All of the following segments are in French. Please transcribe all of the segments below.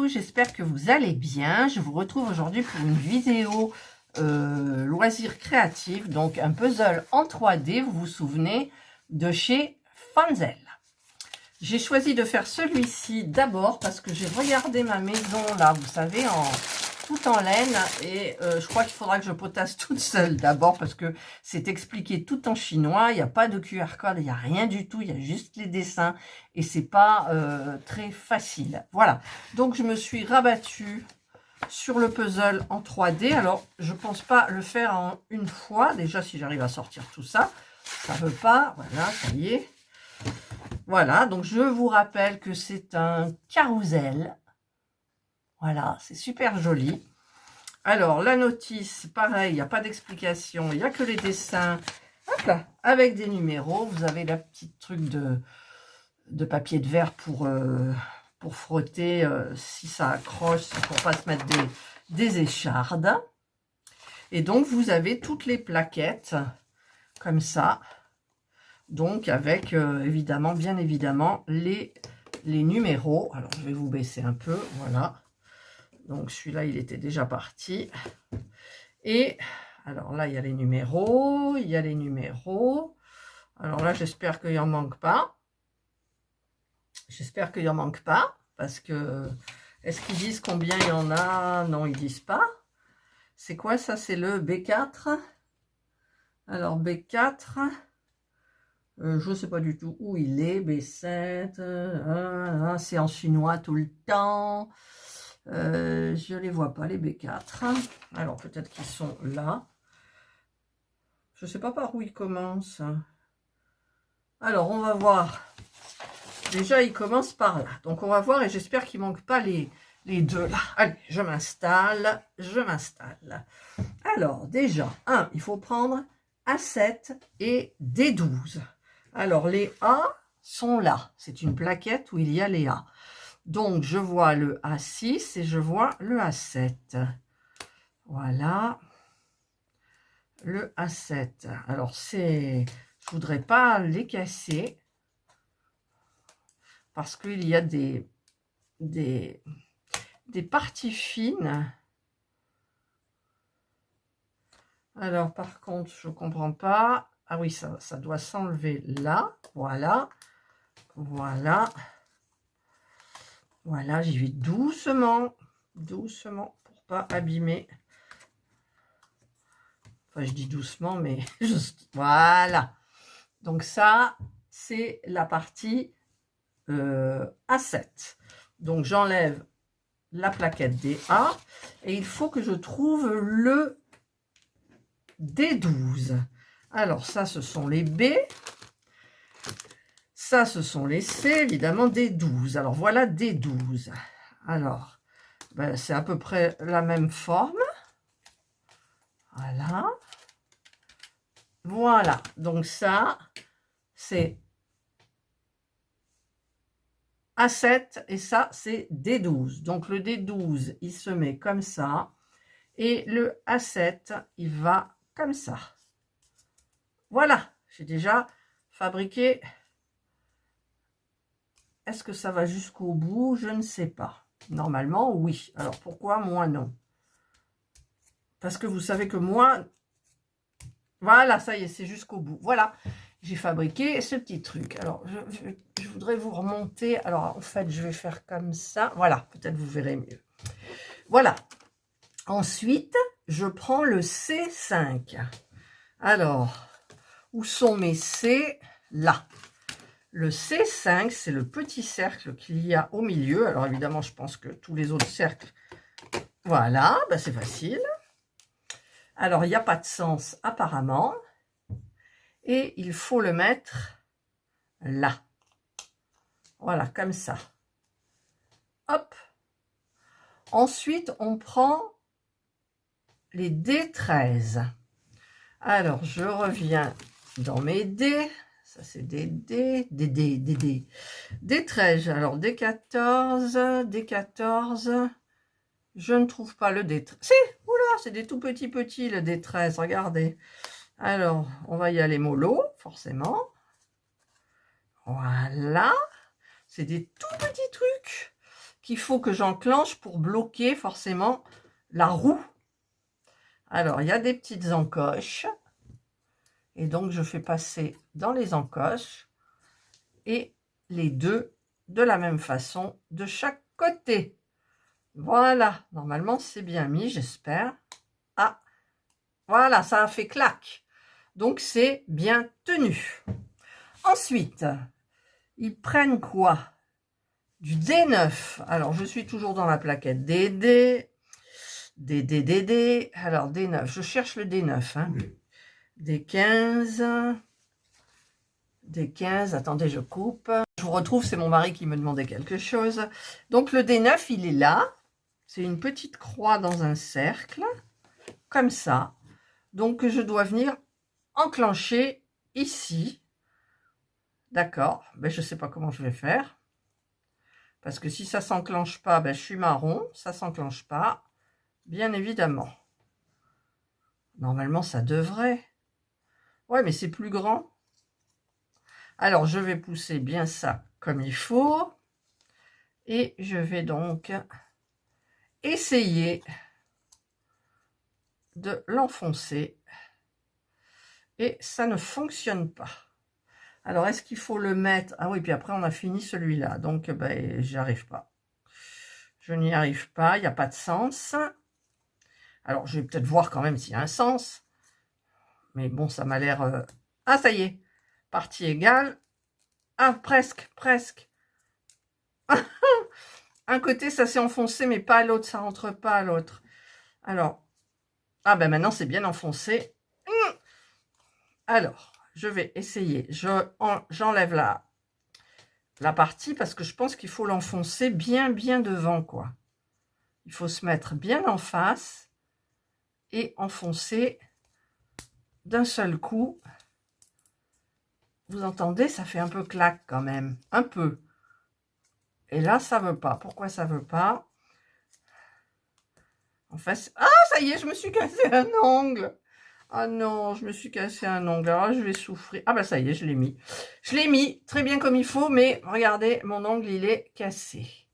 tous, j'espère que vous allez bien. Je vous retrouve aujourd'hui pour une vidéo loisirs créatifs, donc un puzzle en 3D, vous vous souvenez, de chez Fanzel. J'ai choisi de faire celui-ci d'abord parce que j'ai regardé ma maison là, vous savez, tout en laine, et je crois qu'il faudra que je potasse toute seule d'abord parce que c'est expliqué tout en chinois, il n'y a pas de QR code, il n'y a rien du tout, il y a juste les dessins et c'est pas très facile. Voilà, donc je me suis rabattue sur le puzzle en 3D. Alors je pense pas le faire en une fois, déjà si j'arrive à sortir tout ça, ça veut pas, voilà, ça y est. Voilà, donc je vous rappelle que c'est un carrousel. Voilà, c'est super joli. Alors, la notice, pareil, il n'y a pas d'explication, il n'y a que les dessins. Hop là, avec des numéros. Vous avez la petite truc de papier de verre pour frotter si ça accroche, pour pas se mettre des échardes. Et donc, vous avez toutes les plaquettes, comme ça. Donc, avec, évidemment, bien évidemment, les numéros. Alors, je vais vous baisser un peu, voilà. Donc, celui-là, il était déjà parti. Et, alors là, il y a les numéros. Il y a les numéros. Alors là, j'espère qu'il n'y en manque pas. J'espère qu'il n'y en manque pas. Parce que, est-ce qu'ils disent combien il y en a? Non, ils ne disent pas. C'est quoi ça? C'est le B4. Alors, B4... je ne sais pas du tout où il est, B7, c'est en chinois tout le temps. Je ne les vois pas, les B4. Alors, peut-être qu'ils sont là. Je ne sais pas par où ils commencent. Alors, on va voir. Déjà, ils commencent par là. Donc, on va voir et j'espère qu'il ne manque pas les deux là. Allez, je m'installe. Je m'installe. Alors, déjà, il faut prendre A7 et D12. Alors, les A sont là. C'est une plaquette où il y a les A. Donc, je vois le A6 et je vois le A7. Voilà. Le A7. Alors, je voudrais pas les casser parce qu'il y a des parties fines. Alors, par contre, je comprends pas. Ah oui, ça doit s'enlever là. Voilà. Voilà. Voilà, j'y vais doucement. Doucement, pour pas abîmer. Enfin, je dis doucement, mais juste. Voilà. Donc ça, c'est la partie A7. Donc, j'enlève la plaquette des A. Et il faut que je trouve le D12. Alors, ça, ce sont les B. Ça, ce sont les C, évidemment, D12. Alors, voilà D12. Alors, ben, c'est à peu près la même forme. Voilà. Voilà. Donc, ça, c'est A7 et ça, c'est D12. Donc, le D12, il se met comme ça. Et le A7, il va comme ça. Voilà. J'ai déjà fabriqué. Est-ce que ça va jusqu'au bout? Je ne sais pas. Normalement, oui. Alors, pourquoi moi, non? Parce que vous savez que moi... Voilà, ça y est, c'est jusqu'au bout. Voilà, j'ai fabriqué ce petit truc. Alors, je voudrais vous remonter. Alors, en fait, je vais faire comme ça. Voilà, peut-être vous verrez mieux. Voilà. Ensuite, je prends le C5. Alors, où sont mes C? Là. Le C5, c'est le petit cercle qu'il y a au milieu. Alors, évidemment, je pense que tous les autres cercles... Voilà, ben c'est facile. Alors, il n'y a pas de sens apparemment. Et il faut le mettre là. Voilà, comme ça. Hop. Ensuite, on prend les D13. Alors, je reviens dans mes D. Ça, c'est des D. Des D, des D. D13. Alors, D14. D14. Je ne trouve pas le D13. Si, oula, c'est des tout petits le D13. Regardez. Alors, on va y aller mollo, forcément. Voilà. C'est des tout petits trucs qu'il faut que j'enclenche pour bloquer forcément la roue. Alors, il y a des petites encoches. Et donc, je fais passer dans les encoches et les deux de la même façon de chaque côté. Voilà, normalement, c'est bien mis, j'espère. Ah, voilà, ça a fait clac. Donc, c'est bien tenu. Ensuite, ils prennent quoi? Du D9. Alors, je suis toujours dans la plaquette DD. DD. Alors, D9. Je cherche le D9. Hein. Oui. D15. D15. Attendez, je coupe. Je vous retrouve, c'est mon mari qui me demandait quelque chose. Donc, le D9, il est là. C'est une petite croix dans un cercle. Comme ça. Donc, je dois venir enclencher ici. D'accord. Ben, je ne sais pas comment je vais faire. Parce que si ça ne s'enclenche pas, ben, je suis marron. Ça ne s'enclenche pas. Bien évidemment. Normalement, ça devrait. Ouais, mais c'est plus grand. Alors, je vais pousser bien ça comme il faut. Et je vais donc essayer de l'enfoncer. Et ça ne fonctionne pas. Alors, est-ce qu'il faut le mettre? Ah oui, puis après, on a fini celui-là. Donc, ben, j'y arrive pas. Je n'y arrive pas. Il n'y a pas de sens. Alors, je vais peut-être voir quand même s'il y a un sens. Mais bon, ça m'a l'air... Ah, ça y est. Partie égale. Ah, presque. Un côté, ça s'est enfoncé, mais pas à l'autre. Ça rentre pas à l'autre. Alors, ah ben maintenant, c'est bien enfoncé. Alors, je vais essayer. J'enlève la partie parce que je pense qu'il faut l'enfoncer bien devant, quoi. Il faut se mettre bien en face et enfoncer d'un seul coup. Vous entendez, ça fait un peu clac quand même. Un peu. Et là, ça veut pas. Pourquoi ça veut pas? En fait, ah, ça y est, je me suis cassé un ongle. Ah non, je me suis cassé un ongle. Alors, je vais souffrir. Ah bah ça y est, je l'ai mis. Je l'ai mis très bien comme il faut, mais regardez, mon ongle, il est cassé.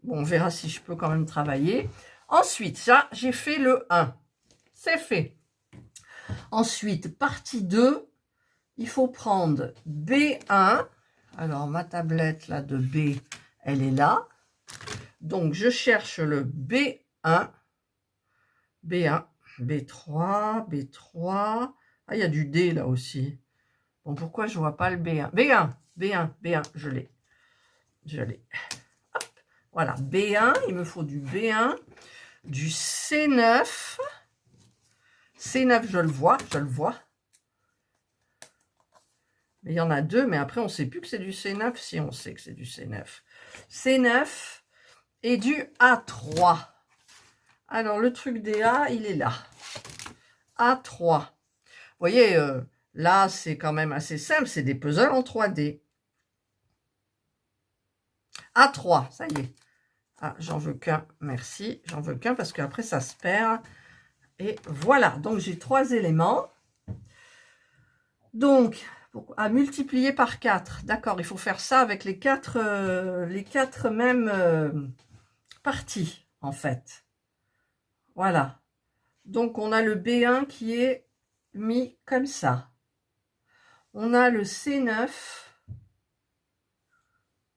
Bon, on verra si je peux quand même travailler. Ensuite, ça, j'ai fait le 1. C'est fait. Ensuite, partie 2, il faut prendre B1. Alors, ma tablette là de B, elle est là. Donc, je cherche le B1. B1, B3, B3. Ah, il y a du D là aussi. Bon, pourquoi je ne vois pas le B1? B1, je l'ai. Hop, voilà, B1, il me faut du B1, du C9. C9, je le vois. Mais il y en a deux, mais après, on ne sait plus que c'est du C9. Si, on sait que c'est du C9. C9 et du A3. Alors, le truc des A, il est là. A3. Vous voyez, là, c'est quand même assez simple. C'est des puzzles en 3D. A3, ça y est. Ah, j'en veux qu'un, merci. J'en veux qu'un parce qu'après, ça se perd. Et voilà, donc j'ai 3 éléments. Donc, à multiplier par 4. D'accord, il faut faire ça avec les quatre mêmes parties, en fait. Voilà. Donc, on a le B1 qui est mis comme ça. On a le C9.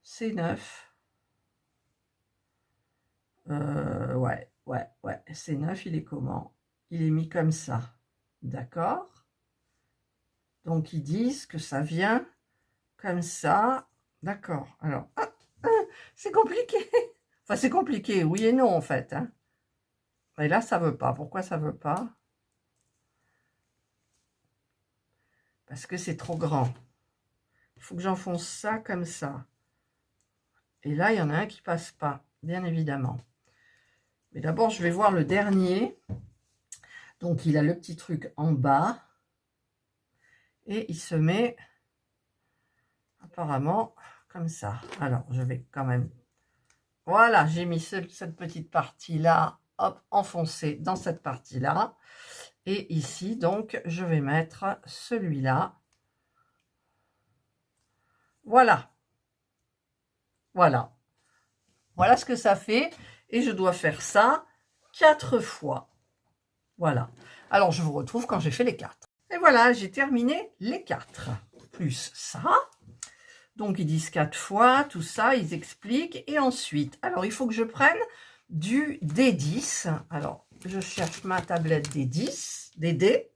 C9. Ouais. C9, il est comment? Il est mis comme ça. D'accord? Donc, ils disent que ça vient comme ça. D'accord. Alors, c'est compliqué. Enfin, c'est compliqué, oui et non, en fait. Hein. Et là, ça veut pas. Pourquoi ça veut pas? Parce que c'est trop grand. Il faut que j'enfonce ça comme ça. Et là, il y en a un qui passe pas, bien évidemment. Mais d'abord, je vais voir le dernier. Donc, il a le petit truc en bas. Et il se met apparemment comme ça. Alors, je vais quand même... Voilà, j'ai mis cette petite partie-là, hop, enfoncée dans cette partie-là. Et ici, donc, je vais mettre celui-là. Voilà. Voilà ce que ça fait. Et je dois faire ça 4 fois. Voilà. Alors, je vous retrouve quand j'ai fait les 4. Et voilà, j'ai terminé les 4. Plus ça. Donc, ils disent 4 fois, tout ça, ils expliquent. Et ensuite, alors, il faut que je prenne du D10. Alors, je cherche ma tablette D10. DD.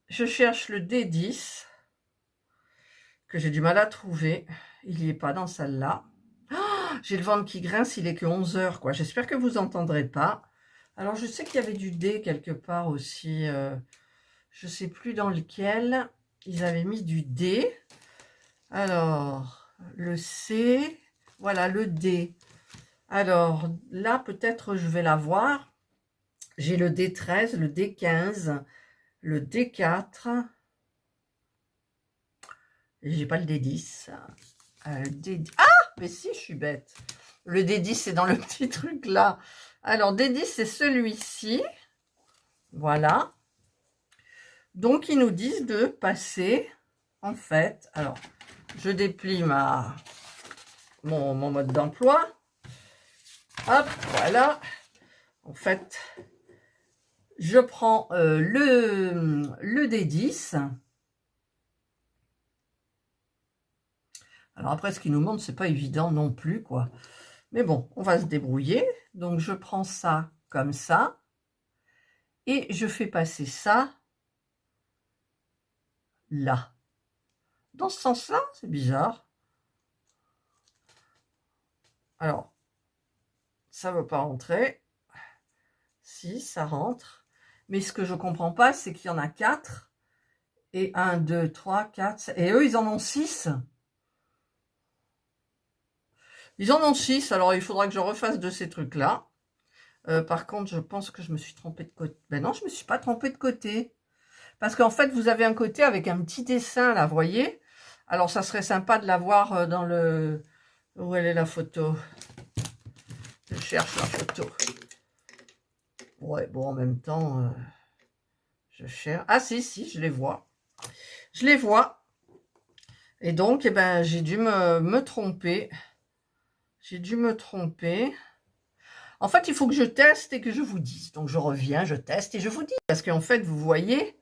Je cherche le D10 que j'ai du mal à trouver. Il n'y est pas dans celle-là. Oh, j'ai le ventre qui grince, il est que 11 h, quoi. J'espère que vous n'entendrez pas. Alors, je sais qu'il y avait du D quelque part aussi. Je ne sais plus dans lequel. Ils avaient mis du D. Alors, le C. Voilà, le D. Alors, là, peut-être je vais l'avoir. J'ai le D13, le D15, le D4. Et j'ai pas le D10. Ah, mais si, je suis bête. Le D10, c'est dans le petit truc là. Alors, D10, c'est celui-ci. Voilà. Donc, ils nous disent de passer, en fait. Alors, je déplie mon mode d'emploi. Hop, voilà. En fait, je prends le D10. Alors après, ce qu'ils nous montrent, c'est pas évident non plus, quoi. Mais bon, on va se débrouiller. Donc, je prends ça comme ça. Et je fais passer ça là. Dans ce sens-là, c'est bizarre. Alors, ça ne veut pas rentrer. Si, ça rentre. Mais ce que je ne comprends pas, c'est qu'il y en a 4. Et 1, 2, 3, 4. Et eux, ils en ont 6. Ils en ont 6. Alors, il faudra que je refasse de ces trucs-là. Par contre, je pense que je me suis trompée de côté. Ben non, je ne me suis pas trompée de côté. Parce qu'en fait, vous avez un côté avec un petit dessin, là, vous voyez. Alors, ça serait sympa de l'avoir dans le... Où elle est la photo? Je cherche la photo. Ouais, bon, en même temps, je cherche. Ah, si, je les vois. Je les vois. Et donc, eh ben, j'ai dû me tromper. J'ai dû me tromper. En fait, il faut que je teste et que je vous dise. Donc, je reviens, je teste et je vous dis. Parce qu'en fait, vous voyez,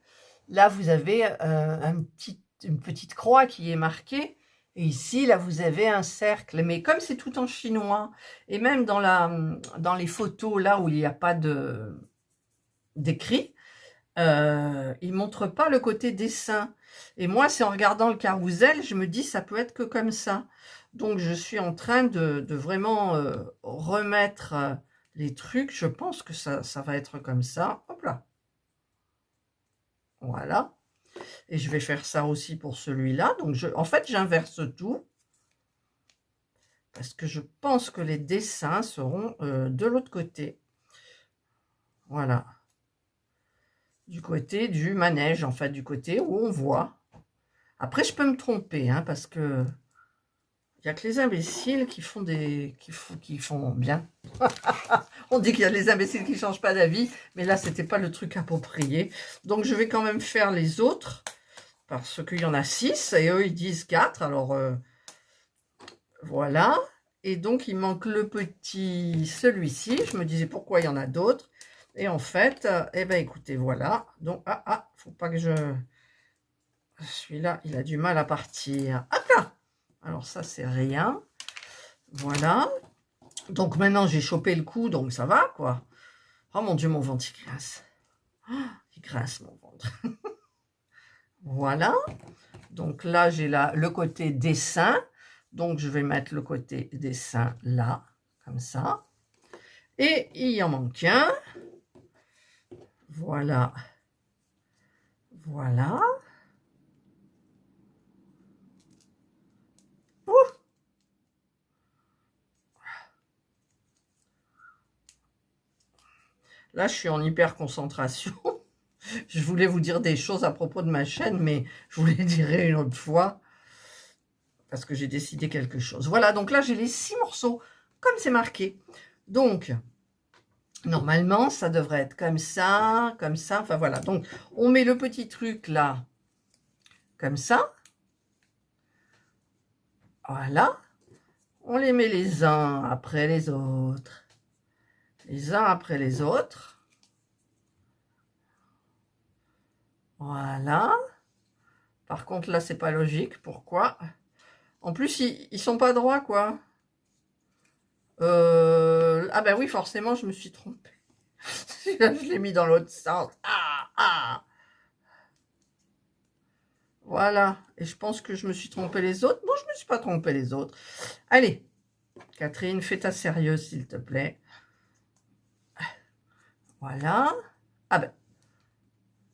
là, vous avez une petite croix qui est marquée. Et ici, là, vous avez un cercle. Mais comme c'est tout en chinois, et même dans les photos, là où il n'y a pas d'écrit, il ne montre pas le côté dessin. Et moi, c'est en regardant le carrousel, je me dis, ça peut être que comme ça. Donc, je suis en train de vraiment remettre les trucs. Je pense que ça va être comme ça. Hop là. Voilà. Et je vais faire ça aussi pour celui-là. Donc, en fait, j'inverse tout. Parce que je pense que les dessins seront de l'autre côté. Voilà. Du côté du manège, en fait, du côté où on voit. Après, je peux me tromper, hein, parce que il n'y a que les imbéciles qui font qui font bien. On dit qu'il y a les imbéciles qui ne changent pas d'avis, mais là, c'était pas le truc approprié. Donc, je vais quand même faire les autres, parce qu'il y en a 6, et eux, ils disent 4. Alors, voilà. Et donc, il manque le petit, celui-ci. Je me disais pourquoi il y en a d'autres. Et en fait, eh ben, écoutez, voilà. Donc, faut pas que je... Celui-là, il a du mal à partir. Hop là! Alors, ça, c'est rien. Voilà. Donc, maintenant, j'ai chopé le coup, donc ça va, quoi. Oh, mon Dieu, mon ventre, il grince. Oh, il grince, mon ventre. Voilà. Donc, là, j'ai le côté dessin. Donc, je vais mettre le côté dessin là, comme ça. Et il en manque un. Voilà. Voilà. Ouh. Là, je suis en hyper concentration. Je voulais vous dire des choses à propos de ma chaîne, mais je vous les dirai une autre fois. Parce que j'ai décidé quelque chose. Voilà, donc là, j'ai les 6 morceaux, comme c'est marqué. Donc, normalement, ça devrait être comme ça, comme ça. Enfin, voilà. Donc, on met le petit truc là, comme ça. Voilà. On les met les uns après les autres. Les uns après les autres. Voilà. Par contre, là, c'est pas logique. Pourquoi? En plus, ils sont pas droits, quoi. Ah ben oui, forcément, je me suis trompée. Je l'ai mis dans l'autre sens. Ah. Voilà. Et je pense que je me suis trompée les autres. Bon, je me suis pas trompée les autres. Allez, Catherine, fais ta sérieuse, s'il te plaît. Voilà. Ah ben,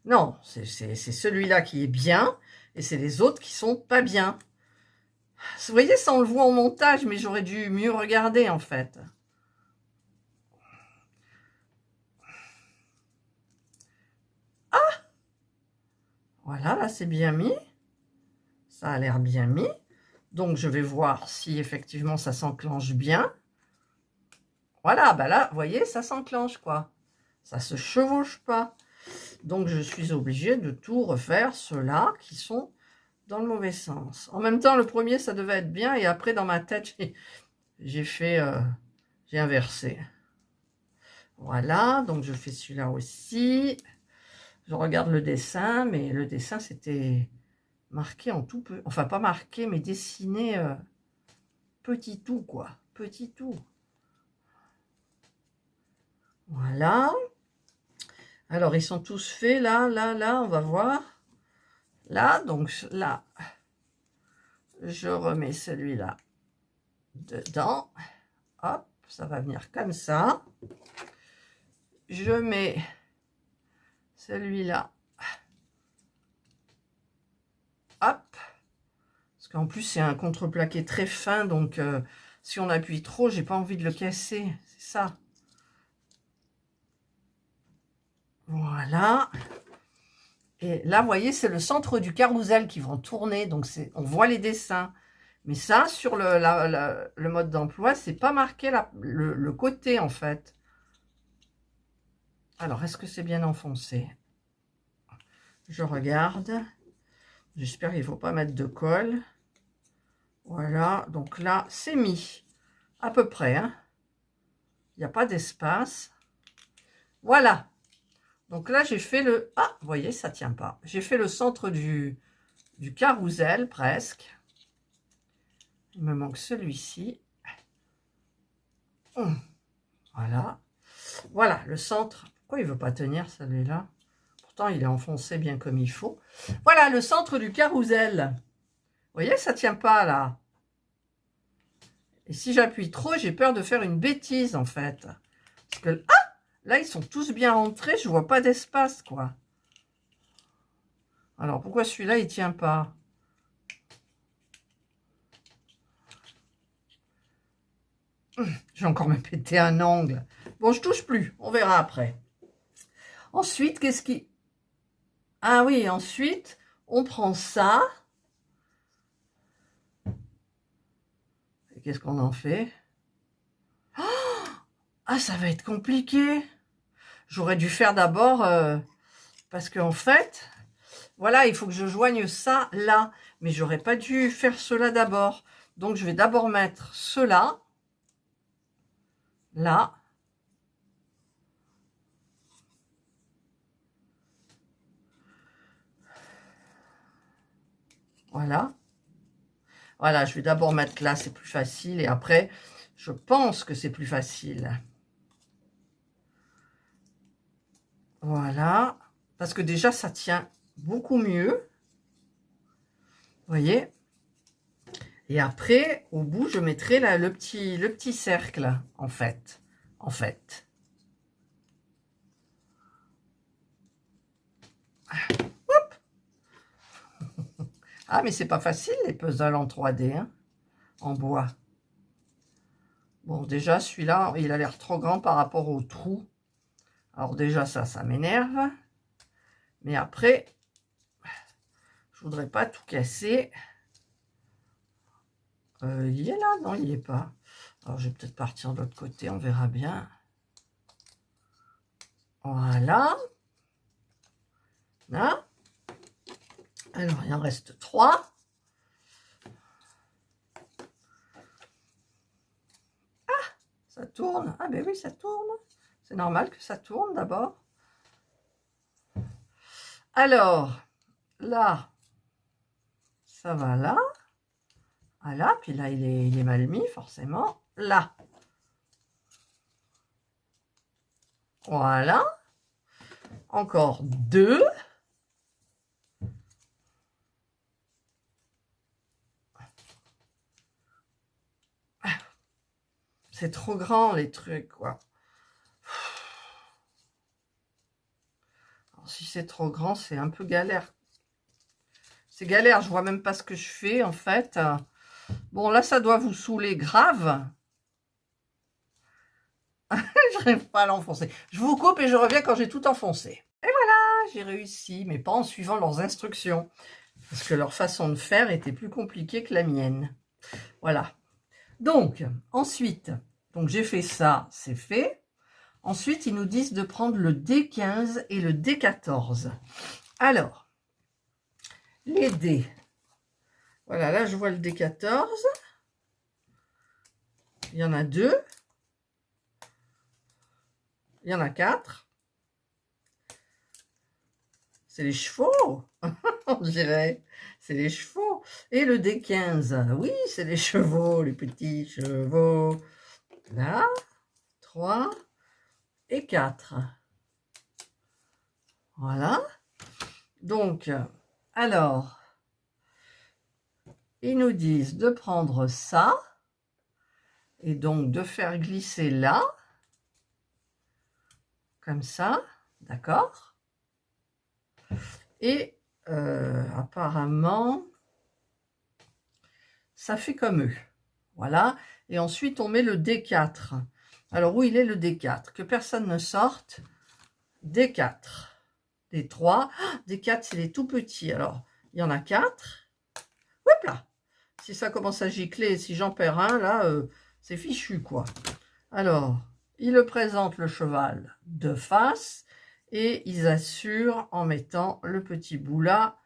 non, c'est celui-là qui est bien, et c'est les autres qui sont pas bien. Vous voyez, ça on le voit en montage, mais j'aurais dû mieux regarder, en fait. Ah! Voilà, là, c'est bien mis. Ça a l'air bien mis. Donc, je vais voir si, effectivement, ça s'enclenche bien. Voilà, bah là, vous voyez, ça s'enclenche, quoi. Ça se chevauche pas. Donc, je suis obligée de tout refaire, ceux-là qui sont dans le mauvais sens. En même temps, le premier, ça devait être bien. Et après, dans ma tête, j'ai inversé. Voilà, donc je fais celui-là aussi. Je regarde le dessin, mais le dessin, c'était marqué en tout peu. Enfin, pas marqué, mais dessiné petit tout, quoi. Petit tout. Voilà. Alors, ils sont tous faits, là, on va voir. Là, donc là, je remets celui-là dedans. Hop, ça va venir comme ça. Je mets celui-là. Hop. Parce qu'en plus, c'est un contreplaqué très fin, donc si on appuie trop, j'ai pas envie de le casser. C'est ça. Voilà. Et là, vous voyez, c'est le centre du carrousel qui vont tourner. Donc, on voit les dessins. Mais ça, sur le mode d'emploi, c'est pas marqué le côté, en fait. Alors, est-ce que c'est bien enfoncé? Je regarde. J'espère qu'il ne faut pas mettre de colle. Voilà. Donc là, c'est mis. À peu près. Hein. Il n'y a pas d'espace. Voilà. Donc là, j'ai fait le... Ah, vous voyez, ça ne tient pas. J'ai fait le centre du carrousel, presque. Il me manque celui-ci. Voilà. Voilà, le centre. Pourquoi il ne veut pas tenir, celui-là? Pourtant, il est enfoncé bien comme il faut. Voilà, le centre du carrousel. Vous voyez, ça ne tient pas, là. Et si j'appuie trop, j'ai peur de faire une bêtise, en fait. Parce que... Ah! Là, ils sont tous bien rentrés. Je ne vois pas d'espace, quoi. Alors, pourquoi celui-là, il ne tient pas? J'ai encore même pété un angle. Bon, je touche plus. On verra après. Ensuite, qu'est-ce qui... Ah oui, ensuite, on prend ça. Et qu'est-ce qu'on en fait? Ah, ça va être compliqué. J'aurais dû faire d'abord... parce qu'en fait, voilà, il faut que je joigne ça là. Mais j'aurais pas dû faire cela d'abord. Donc, je vais d'abord mettre cela. Là. Voilà. Voilà, je vais d'abord mettre là, c'est plus facile. Et après, je pense que c'est plus facile. Voilà. Parce que déjà, ça tient beaucoup mieux. Vous voyez? Et après, au bout, je mettrai là, le petit cercle, en fait. Hop. Ah, mais c'est pas facile, les puzzles en 3D, hein, en bois. Bon, déjà, celui-là, il a l'air trop grand par rapport au trou. Alors déjà, ça m'énerve. Mais après, je voudrais pas tout casser. Il est là? Non, il n'y est pas. Alors, je vais peut-être partir de l'autre côté, on verra bien. Voilà. Là. Alors, il en reste 3. Ça tourne. Ah ben oui, ça tourne. C'est normal que ça tourne d'abord. Alors, là, ça va là. Ah là, puis là, il est mal mis, forcément. Là. Voilà. Encore 2. C'est trop grand, les trucs, quoi. Alors, si c'est trop grand, c'est un peu galère. C'est galère, je vois même pas ce que je fais, en fait. Bon, là, ça doit vous saouler grave. Je n'arrive pas à l'enfoncer. Je vous coupe et je reviens quand j'ai tout enfoncé. Et voilà, j'ai réussi, mais pas en suivant leurs instructions. Parce que leur façon de faire était plus compliquée que la mienne. Voilà. Donc, ensuite, donc j'ai fait ça, c'est fait. Ensuite, ils nous disent de prendre le D15 et le D14. Alors, les dés. Voilà, là, je vois le D14. Il y en a 2. Il y en a 4. C'est les chevaux, on dirait. C'est les chevaux. Et le D15, oui, c'est les chevaux, les petits chevaux. Là, 3 et 4. Voilà. Donc, alors, ils nous disent de prendre ça et donc de faire glisser là, comme ça, d'accord? Et apparemment, ça fait comme eux. Voilà. Et ensuite, on met le D4. Alors, où il est le D4? Que personne ne sorte. D4. D3. D4, c'est les tout petits. Alors, il y en a 4. Hop là. Si ça commence à gicler, si j'en perds un, là, c'est fichu, quoi. Alors, ils le présentent, le cheval, de face. Et ils assurent en mettant le petit bout là,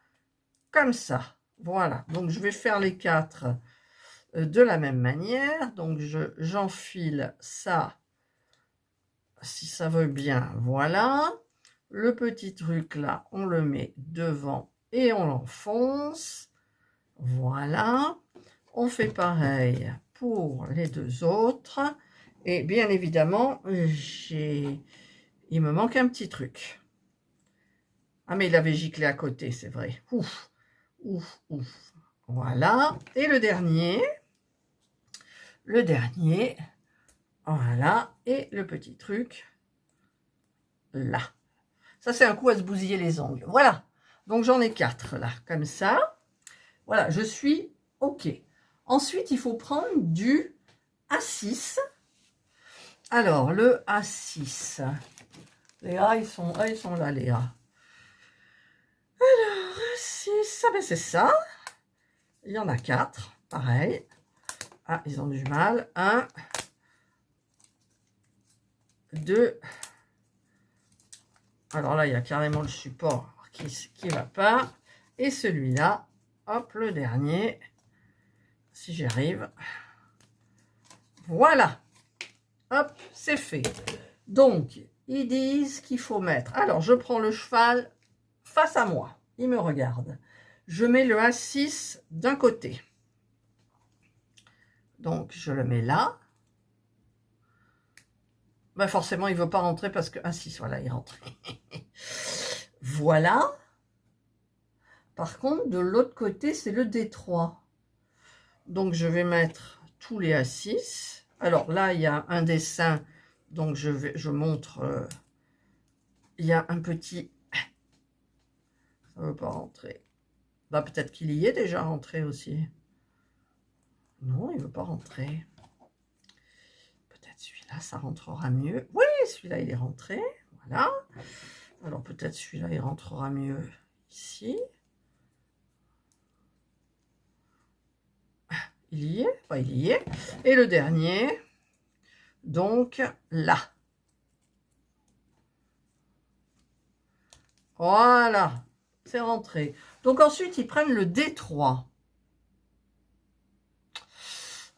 comme ça. Voilà. Donc, je vais faire les 4 de la même manière. Donc, j'enfile ça, si ça veut bien. Voilà. Le petit truc là, on le met devant et on l'enfonce. Voilà. On fait pareil pour les 2 autres. Et bien évidemment, il me manque un petit truc. Ah, mais il avait giclé à côté, c'est vrai. Ouf, ouf, ouf. Voilà. Et le dernier, voilà. Et le petit truc, là. Ça, c'est un coup à se bousiller les ongles. Voilà. Donc, j'en ai 4, là, comme ça. Voilà, je suis OK. Ensuite, il faut prendre du A6. Alors, le A6. Léa, ils sont là, Léa. Alors, A6, ah ben c'est ça. Il y en a 4, pareil. Ah, ils ont du mal. 1, 2. Alors là, il y a carrément le support qui ne va pas. Et celui-là, hop, le dernier. Si j'y arrive. Voilà. Hop, c'est fait. Donc, ils disent qu'il faut mettre. Alors, je prends le cheval face à moi. Il me regarde. Je mets le A6 d'un côté. Donc, je le mets là. Ben forcément, il ne veut pas rentrer parce que... A6, voilà, il rentre. Voilà. Par contre, de l'autre côté, c'est le D3. Donc, je vais mettre tous les A6. Alors là, il y a un dessin. Donc, je montre... il y a un petit... Ça ne veut pas rentrer. Bah, peut-être qu'il y est déjà rentré aussi. Non, il ne veut pas rentrer. Peut-être celui-là, ça rentrera mieux. Oui, celui-là, il est rentré. Voilà. Alors, peut-être celui-là, il rentrera mieux ici. Il y est. Enfin, il y est. Et le dernier, donc, là. Voilà. C'est rentré. Donc, ensuite, ils prennent le D3.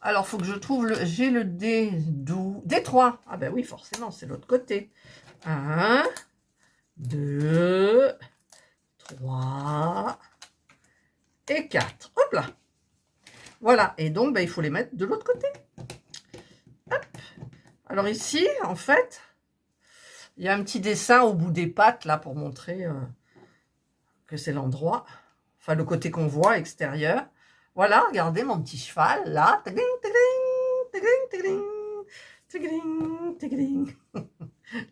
Alors, il faut que je trouve le... J'ai le D3. Ah ben oui, forcément, c'est l'autre côté. 1, 2, 3 et 4. Hop là. Voilà. Et donc, ben, il faut les mettre de l'autre côté. Hop. Alors ici, en fait, il y a un petit dessin au bout des pattes, là, pour montrer que c'est l'endroit. Enfin, le côté qu'on voit extérieur. Voilà, regardez mon petit cheval, là.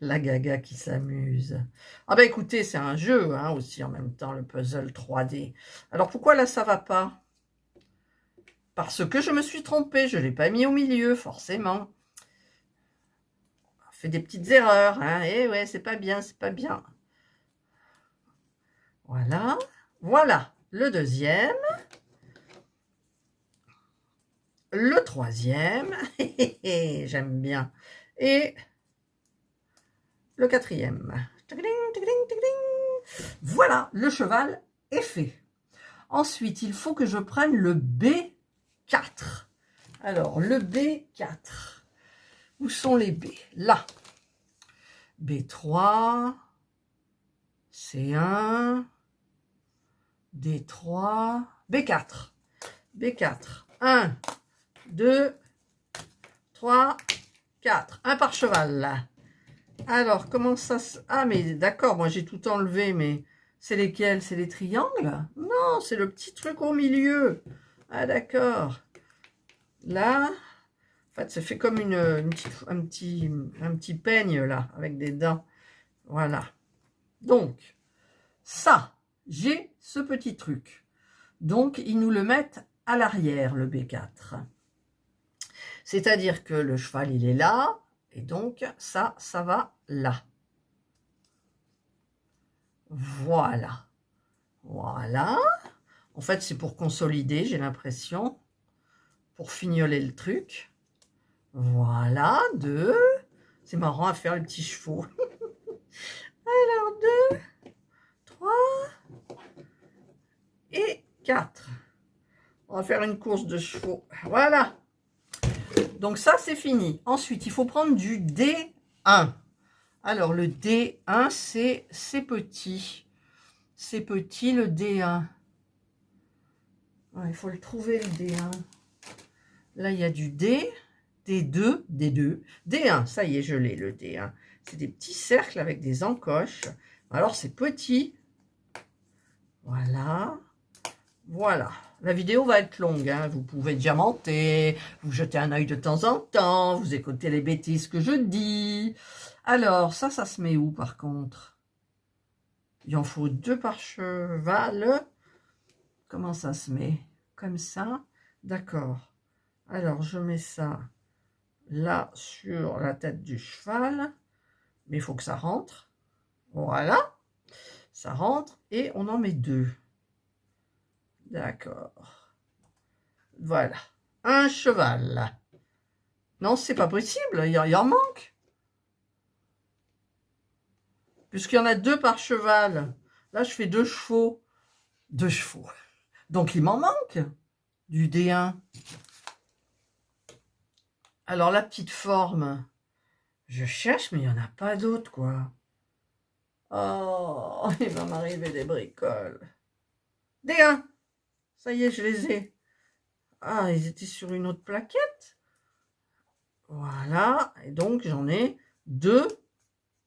La gaga qui s'amuse. Ah ben écoutez, c'est un jeu hein, aussi en même temps, le puzzle 3D. Alors pourquoi là, ça va pas? Parce que je me suis trompée, je ne l'ai pas mis au milieu, forcément. On fait des petites erreurs, hein. Eh ouais, c'est pas bien, c'est pas bien. Voilà, voilà, le deuxième. Le troisième, j'aime bien, et le quatrième. Voilà, le cheval est fait. Ensuite, il faut que je prenne le B4. Alors, le B4. Où sont les B? Là. B3, C1, D3, B4. B4. 1, 2, 3, 4. Un par cheval, là. Alors, comment ça se... Ah, mais d'accord, moi j'ai tout enlevé, mais c'est lesquels? C'est les triangles? Non, c'est le petit truc au milieu. Ah, d'accord. Là, en fait, ça fait comme un petit peigne, là, avec des dents. Voilà. Donc, ça, j'ai ce petit truc. Donc, ils nous le mettent à l'arrière, le B4. C'est-à-dire que le cheval, il est là, et donc ça va là. Voilà. Voilà. En fait, c'est pour consolider, j'ai l'impression, pour fignoler le truc. Voilà, 2. C'est marrant à faire les petits chevaux. Alors, 2, 3 et 4. On va faire une course de chevaux. Voilà. Donc ça, c'est fini. Ensuite, il faut prendre du D1. Alors, le D1, c'est petit. C'est petit, le D1. Ouais, il faut le trouver, le D1. Là, il y a du D, D2, D2, D1. Ça y est, je l'ai, le D1. C'est des petits cercles avec des encoches. Alors, c'est petit. Voilà. Voilà. La vidéo va être longue. Hein. Vous pouvez diamanter, vous jetez un œil de temps en temps, vous écoutez les bêtises que je dis. Alors, ça se met où, par contre? Il en faut 2 par cheval. Comment ça se met? Comme ça. D'accord. Alors, je mets ça là sur la tête du cheval. Mais il faut que ça rentre. Voilà. Ça rentre. Et on en met 2. D'accord. Voilà. Un cheval. Non, c'est pas possible. Il en manque. Puisqu'il y en a 2 par cheval. Là, je fais 2 chevaux. 2 chevaux. Donc, il m'en manque du D1. Alors, la petite forme, je cherche, mais il n'y en a pas d'autres, quoi. Oh, il va m'arriver des bricoles. D1. Ça y est, je les ai. Ah, ils étaient sur une autre plaquette. Voilà. Et donc, j'en ai 2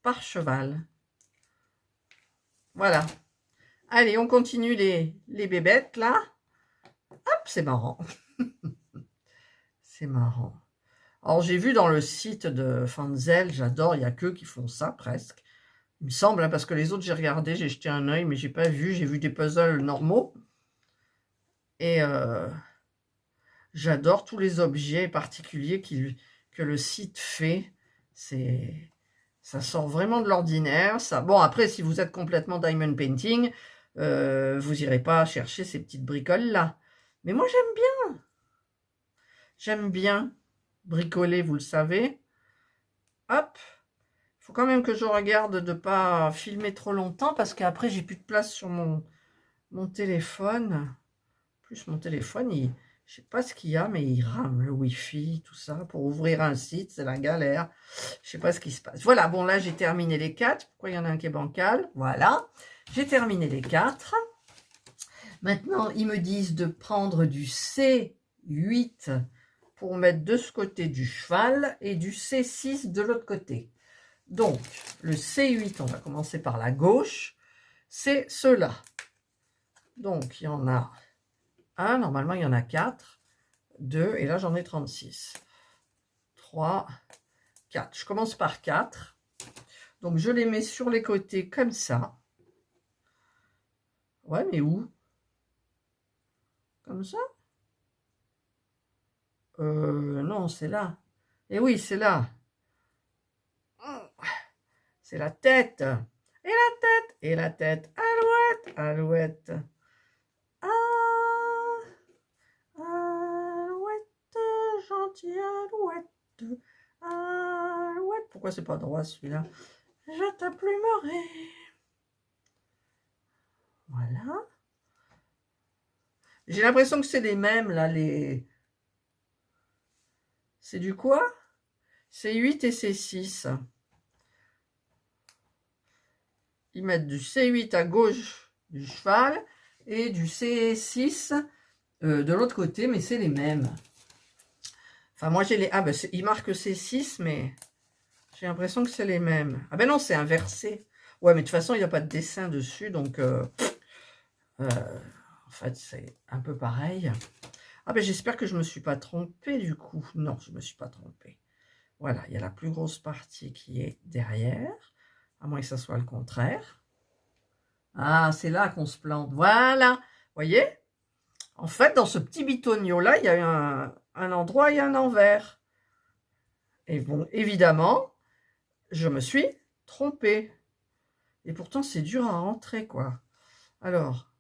par cheval. Voilà. Allez, on continue les bébêtes, là. Hop, c'est marrant. C'est marrant. Alors, j'ai vu dans le site de Fanzel, j'adore, il n'y a qu'eux qui font ça, presque. Il me semble, hein, parce que les autres, j'ai regardé, j'ai jeté un œil, mais j'ai pas vu. J'ai vu des puzzles normaux. Et j'adore tous les objets particuliers que le site fait. Ça sort vraiment de l'ordinaire. Bon, après, si vous êtes complètement diamond painting, vous n'irez pas chercher ces petites bricoles-là. Mais moi, j'aime bien. J'aime bien bricoler, vous le savez. Hop. Il faut quand même que je regarde de ne pas filmer trop longtemps parce qu'après, j'ai plus de place sur mon téléphone. En plus, mon téléphone, Je sais pas ce qu'il y a, mais il rame le Wi-Fi, tout ça. Pour ouvrir un site, c'est la galère. Je sais pas ce qui se passe. Voilà, bon, là, j'ai terminé les 4. Pourquoi il y en a un qui est bancal? Voilà, j'ai terminé les 4. Maintenant, ils me disent de prendre du C8 pour mettre de ce côté du cheval et du C6 de l'autre côté. Donc, le C8, on va commencer par la gauche, c'est ceux-là. Donc, il y en a un, normalement, il y en a 4, 2, et là, j'en ai 36. 3, 4. Je commence par 4. Donc, je les mets sur les côtés comme ça. Ouais, mais où? Comme ça? Non, c'est là. Et oui, c'est là. C'est la tête. Et la tête. Et la tête. Alouette. Alouette. Ah, alouette. Gentille alouette. Alouette. Pourquoi c'est pas droit celui-là? Je t'applumerai. Voilà. J'ai l'impression que c'est les mêmes, là, les... C'est du quoi? C8 et C6. Ils mettent du C8 à gauche du cheval et du C6 de l'autre côté, mais c'est les mêmes. Enfin, moi, j'ai les... Ah, ben, ils marquent C6, mais j'ai l'impression que c'est les mêmes. Ah ben non, c'est inversé. Ouais, mais de toute façon, il n'y a pas de dessin dessus, donc... en fait, c'est un peu pareil. Ah ben, j'espère que je ne me suis pas trompée, du coup. Non, je ne me suis pas trompée. Voilà, il y a la plus grosse partie qui est derrière. À moins que ça soit le contraire. Ah, c'est là qu'on se plante. Voilà. Voyez? En fait, dans ce petit bitonio-là, il y a un endroit et un envers. Et bon, évidemment, je me suis trompée. Et pourtant, c'est dur à rentrer, quoi. Alors,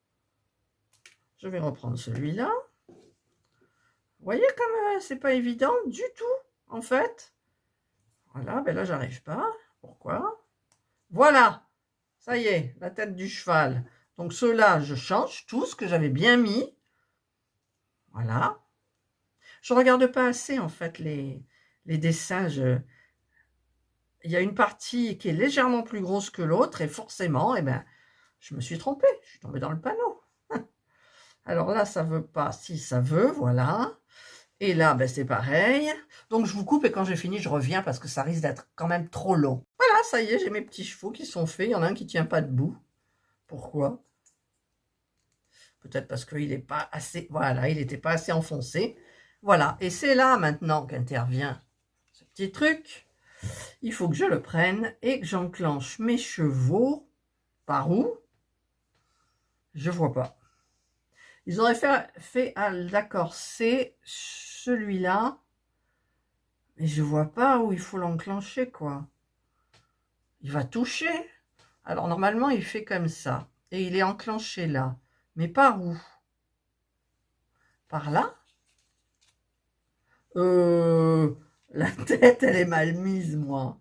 je vais reprendre celui-là. Vous voyez comme c'est pas évident du tout, en fait. Voilà, ben là, j'arrive pas. Pourquoi? Voilà. Ça y est, la tête du cheval. Donc ceux-là, je change tous que j'avais bien mis. Voilà. Je regarde pas assez, en fait, les dessins. Il y a une partie qui est légèrement plus grosse que l'autre et forcément, eh ben, je me suis trompée. Je suis tombée dans le panneau. Alors là, ça veut pas. Si, ça veut, voilà. Et là, ben, c'est pareil. Donc, je vous coupe et quand j'ai fini, je reviens parce que ça risque d'être quand même trop long. Voilà, ça y est, j'ai mes petits chevaux qui sont faits. Il y en a un qui tient pas debout. Pourquoi? Peut-être parce qu'il n'est pas assez... Voilà, il n'était pas assez enfoncé. Voilà, et c'est là maintenant qu'intervient ce petit truc. Il faut que je le prenne et que j'enclenche mes chevaux. Par où? Je vois pas. Ils auraient fait d'accord, c'est celui-là. Mais je vois pas où il faut l'enclencher, quoi. Il va toucher. Alors, normalement, il fait comme ça. Et il est enclenché là. Mais par où? Par là? La tête, elle est mal mise, moi.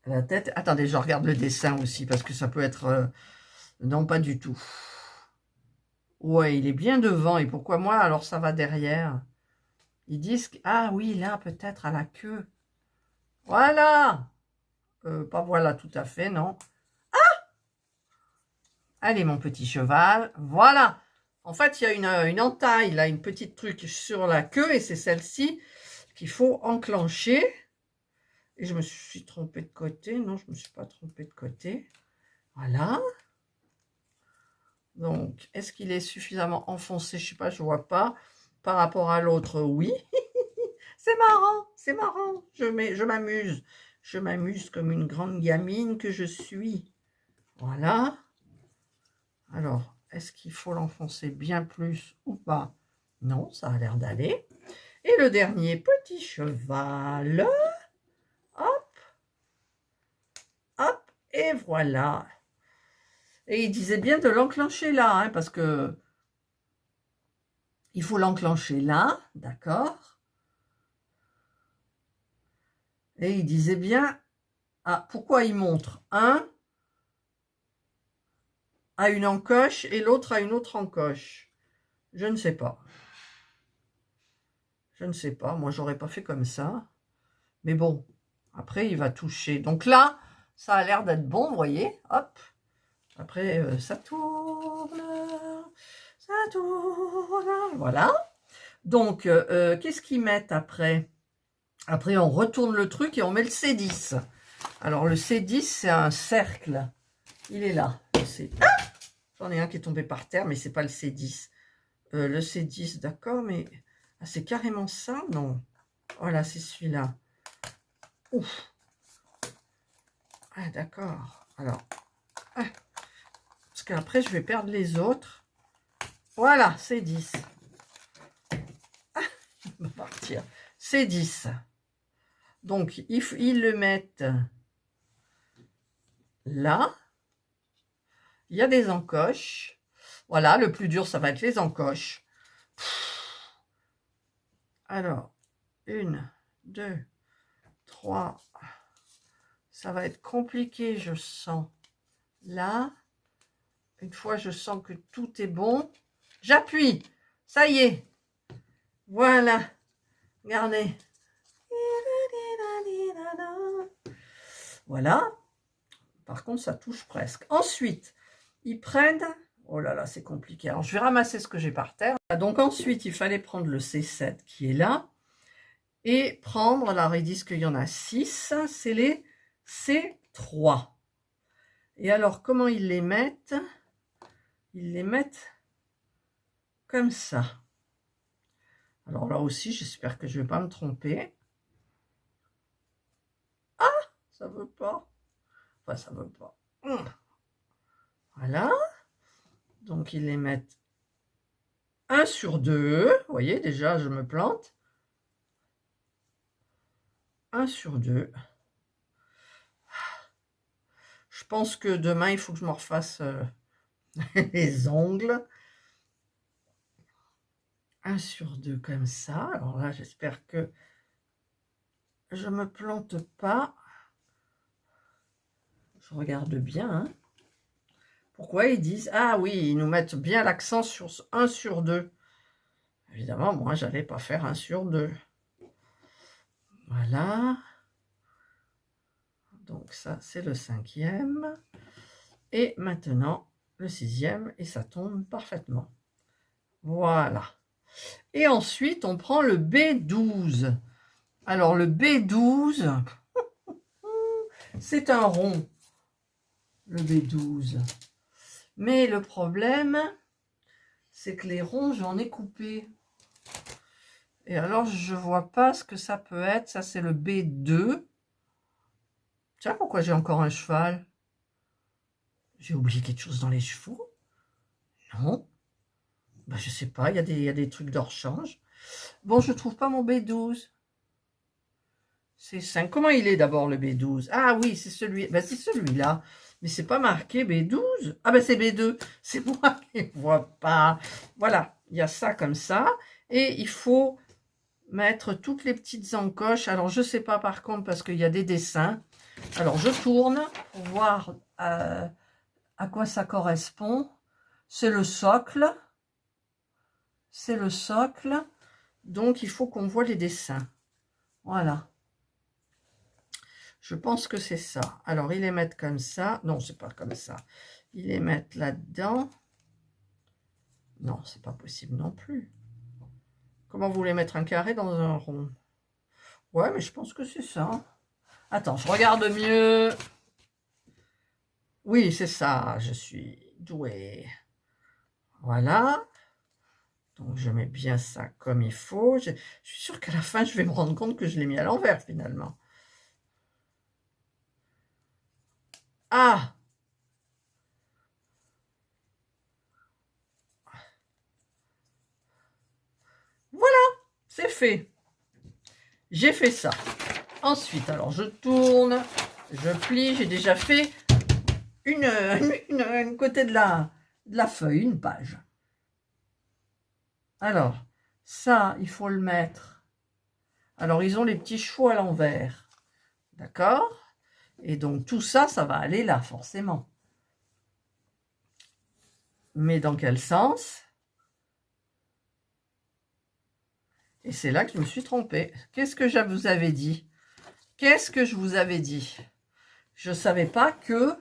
La tête... Attendez, je regarde le dessin aussi, parce que ça peut être... Non, pas du tout. Ouais, il est bien devant. Et pourquoi moi, alors ça va derrière? Ils disent... Ah oui, là, peut-être à la queue. Voilà. Pas voilà tout à fait, non. Ah! Allez, mon petit cheval. Voilà. En fait, il y a une entaille, là, une petite truc sur la queue, et c'est celle-ci qu'il faut enclencher. Et je me suis trompée de côté. Non, je ne me suis pas trompée de côté. Voilà. Donc, est-ce qu'il est suffisamment enfoncé? Je ne sais pas, je ne vois pas. Par rapport à l'autre, oui. C'est marrant, c'est marrant. Je m'amuse. Je m'amuse comme une grande gamine que je suis. Voilà. Alors, est-ce qu'il faut l'enfoncer bien plus ou pas? Non, ça a l'air d'aller. Et le dernier petit cheval. Hop. Hop. Et voilà. Et il disait bien de l'enclencher là, hein, parce que il faut l'enclencher là, d'accord. Et il disait bien, ah, pourquoi il montre un à une encoche et l'autre à une autre encoche? Je ne sais pas. Je ne sais pas. Moi, j'aurais pas fait comme ça. Mais bon, après, il va toucher. Donc là, ça a l'air d'être bon, vous voyez. Hop. Après, ça tourne. Ça tourne. Voilà. Donc, qu'est-ce qu'ils mettent après? Après, on retourne le truc et on met le C10. Alors, le C10, c'est un cercle. Il est là. Ah, j'en ai un qui est tombé par terre, mais c'est pas le C10. Le C10, d'accord, mais... Ah, c'est carrément ça? Non. Voilà, c'est celui-là. Ouf. Ah, d'accord. Alors, ah, parce qu'après, je vais perdre les autres. Voilà, C10. Ah, il va partir. C10. Donc, ils le mettent là. Il y a des encoches. Voilà, le plus dur, ça va être les encoches. Alors, 1, 2, 3. Ça va être compliqué, je sens. Là, une fois je sens que tout est bon, j'appuie. Ça y est. Voilà. Regardez. Voilà. Par contre, ça touche presque. Ensuite, ils prennent... Oh là là, c'est compliqué. Alors, je vais ramasser ce que j'ai par terre. Donc, ensuite, il fallait prendre le C7 qui est là. Et prendre, alors ils disent qu'il y en a 6. C'est les C3. Et alors, comment ils les mettent? Ils les mettent comme ça. Alors là aussi, j'espère que je ne vais pas me tromper. Ah, ça veut pas. Enfin, ça veut pas. Voilà. Donc, ils les mettent 1 sur 2. Vous voyez, déjà, je me plante. 1 sur 2. Je pense que demain, il faut que je me refasse les ongles. 1 sur 2 comme ça. Alors là, j'espère que je me plante pas. Je regarde bien. Hein. Pourquoi ils disent... Ah oui, ils nous mettent bien l'accent sur 1 sur 2. Évidemment, moi, j'allais pas faire 1 sur 2. Voilà. Donc ça, c'est le 5e. Et maintenant, le 6e. Et ça tombe parfaitement. Voilà. Et ensuite, on prend le B12. Alors, le B12, c'est un rond. Le B12. Mais le problème, c'est que les ronds, j'en ai coupé. Et alors, je vois pas ce que ça peut être. Ça, c'est le B2. Tiens, pourquoi j'ai encore un cheval? J'ai oublié quelque chose dans les chevaux? Non. Ben, je sais pas, il y a des trucs de rechange. Bon, je trouve pas mon B12. C'est 5. Comment il est d'abord le B12? Ah oui, c'est celui. Ben, c'est celui-là. Mais c'est pas marqué B12. Ah ben c'est B2. C'est moi qui ne vois pas. Voilà, il y a ça comme ça. Et il faut mettre toutes les petites encoches. Alors, je sais pas par contre, parce qu'il y a des dessins. Alors, je tourne pour voir à quoi ça correspond. C'est le socle. C'est le socle. Donc, il faut qu'on voit les dessins. Voilà. Je pense que c'est ça. Alors, ils les mettent comme ça. Non, c'est pas comme ça. Ils les mettent là-dedans. Non, c'est pas possible non plus. Comment vous voulez mettre un carré dans un rond? Ouais, mais je pense que c'est ça. Attends, je regarde mieux. Oui, c'est ça. Je suis douée. Voilà. Donc, je mets bien ça comme il faut. Je suis sûre qu'à la fin, je vais me rendre compte que je l'ai mis à l'envers, finalement. Ah! Voilà, c'est fait. J'ai fait ça. Ensuite, alors, je tourne, je plie. J'ai déjà fait une côté de la feuille, une page. Alors, ça, il faut le mettre. Alors, ils ont les petits chevaux à l'envers. D'accord? Et donc, tout ça, ça va aller là, forcément. Mais dans quel sens? Et c'est là que je me suis trompée. Qu'est-ce que je vous avais dit? Qu'est-ce que je vous avais dit? Je ne savais pas que...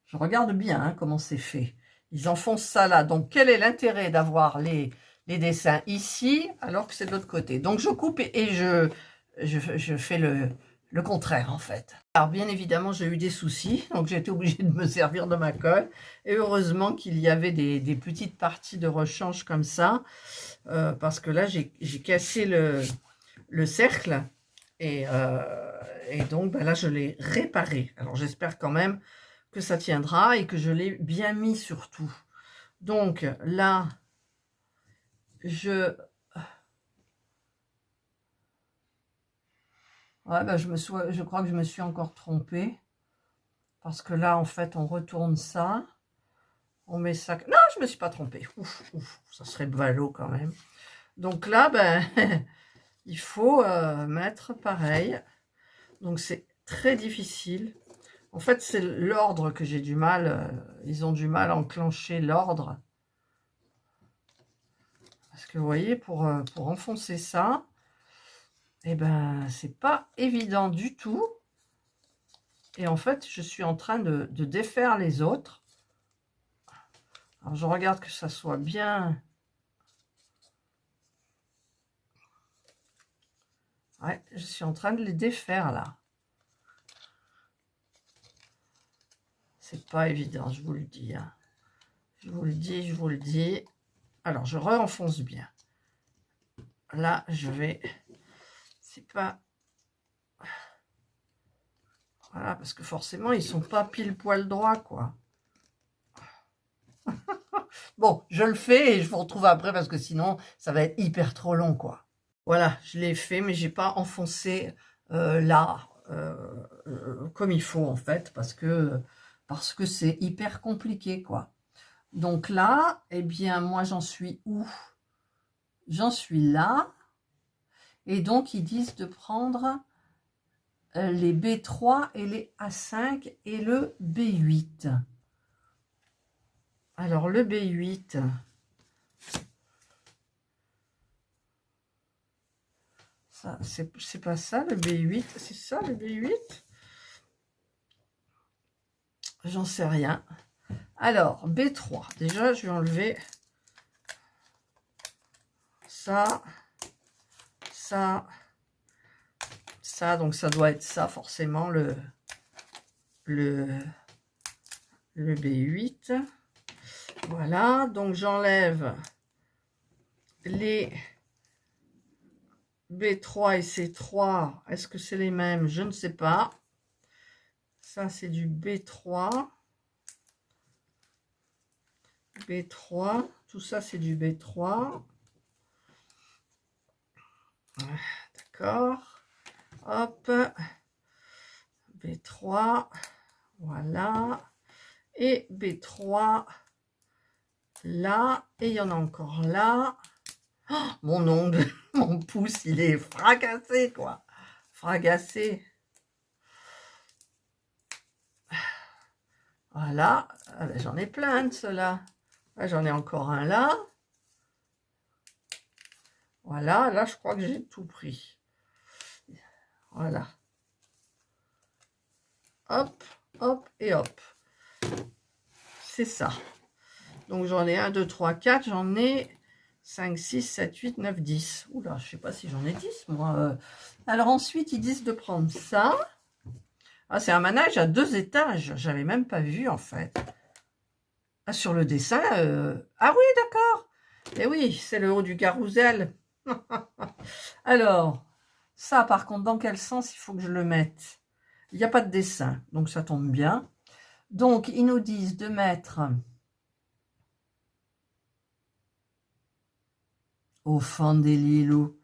Je regarde bien hein, comment c'est fait. Ils enfoncent ça là. Donc, quel est l'intérêt d'avoir les dessins ici alors que c'est de l'autre côté? Donc, je coupe et je fais le contraire en fait. Alors, bien évidemment, j'ai eu des soucis. Donc, j'ai été obligée de me servir de ma colle. Et heureusement qu'il y avait des petites parties de rechange comme ça. Parce que là, j'ai cassé le cercle. Et donc, ben là, je l'ai réparé. Alors, j'espère quand même que ça tiendra et que je l'ai bien mis surtout. Donc, là, je crois que je me suis encore trompée. Parce que là, en fait, on retourne ça. On met ça... Non, je me suis pas trompée. Ouf, ouf, ça serait ballot quand même. Donc là, ben, il faut mettre pareil. Donc, c'est très difficile. En fait, c'est l'ordre que j'ai du mal. Ils ont du mal à enclencher l'ordre. Parce que vous voyez, pour enfoncer ça, eh ben, c'est pas évident du tout. Et en fait, je suis en train de défaire les autres. Alors, je regarde que ça soit bien... Ouais, je suis en train de les défaire, là. C'est pas évident, je vous le dis. Hein. Je vous le dis, je vous le dis. Alors, je re-enfonce bien. Là, je vais... C'est pas... Voilà, parce que forcément, ils sont pas pile poil droit, quoi. Bon, je le fais et je vous retrouve après parce que sinon, ça va être hyper trop long, quoi. Voilà, je l'ai fait, mais j'ai pas enfoncé là comme il faut, en fait, parce que c'est hyper compliqué, quoi. Donc là, eh bien, moi, j'en suis où? J'en suis là. Et donc, ils disent de prendre les B3 et les A5 et le B8. Alors, le B8... Ça, c'est pas ça le B8, c'est ça le B8? J'en sais rien. Alors, B3, déjà je vais enlever ça, ça, ça, donc ça doit être ça forcément le B8. Voilà, donc j'enlève les B3 et C3. Est-ce que c'est les mêmes? Je ne sais pas. Ça, c'est du B3. B3. Tout ça, c'est du B3. D'accord. Hop. B3. Voilà. Et B3. Là. Et il y en a encore là. Oh, mon ongle, mon pouce, il est fracassé, quoi. Fracassé. Voilà. Ah ben, j'en ai plein de ceux-là. J'en ai encore un là. Voilà. Là, je crois que j'ai tout pris. Voilà. Hop, hop et hop. C'est ça. Donc, j'en ai 1, 2, 3, 4. J'en ai 5, 6, 7, 8, 9, 10. Oula, je ne sais pas si j'en ai 10, moi. Alors, ensuite, ils disent de prendre ça. Ah, c'est un manège à 2 étages. J'avais même pas vu, en fait. Ah, sur le dessin. Ah oui, d'accord. Eh oui, c'est le haut du carrousel. Alors, ça, par contre, dans quel sens il faut que je le mette? Il n'y a pas de dessin, donc ça tombe bien. Donc, ils nous disent de mettre au fond des lilos.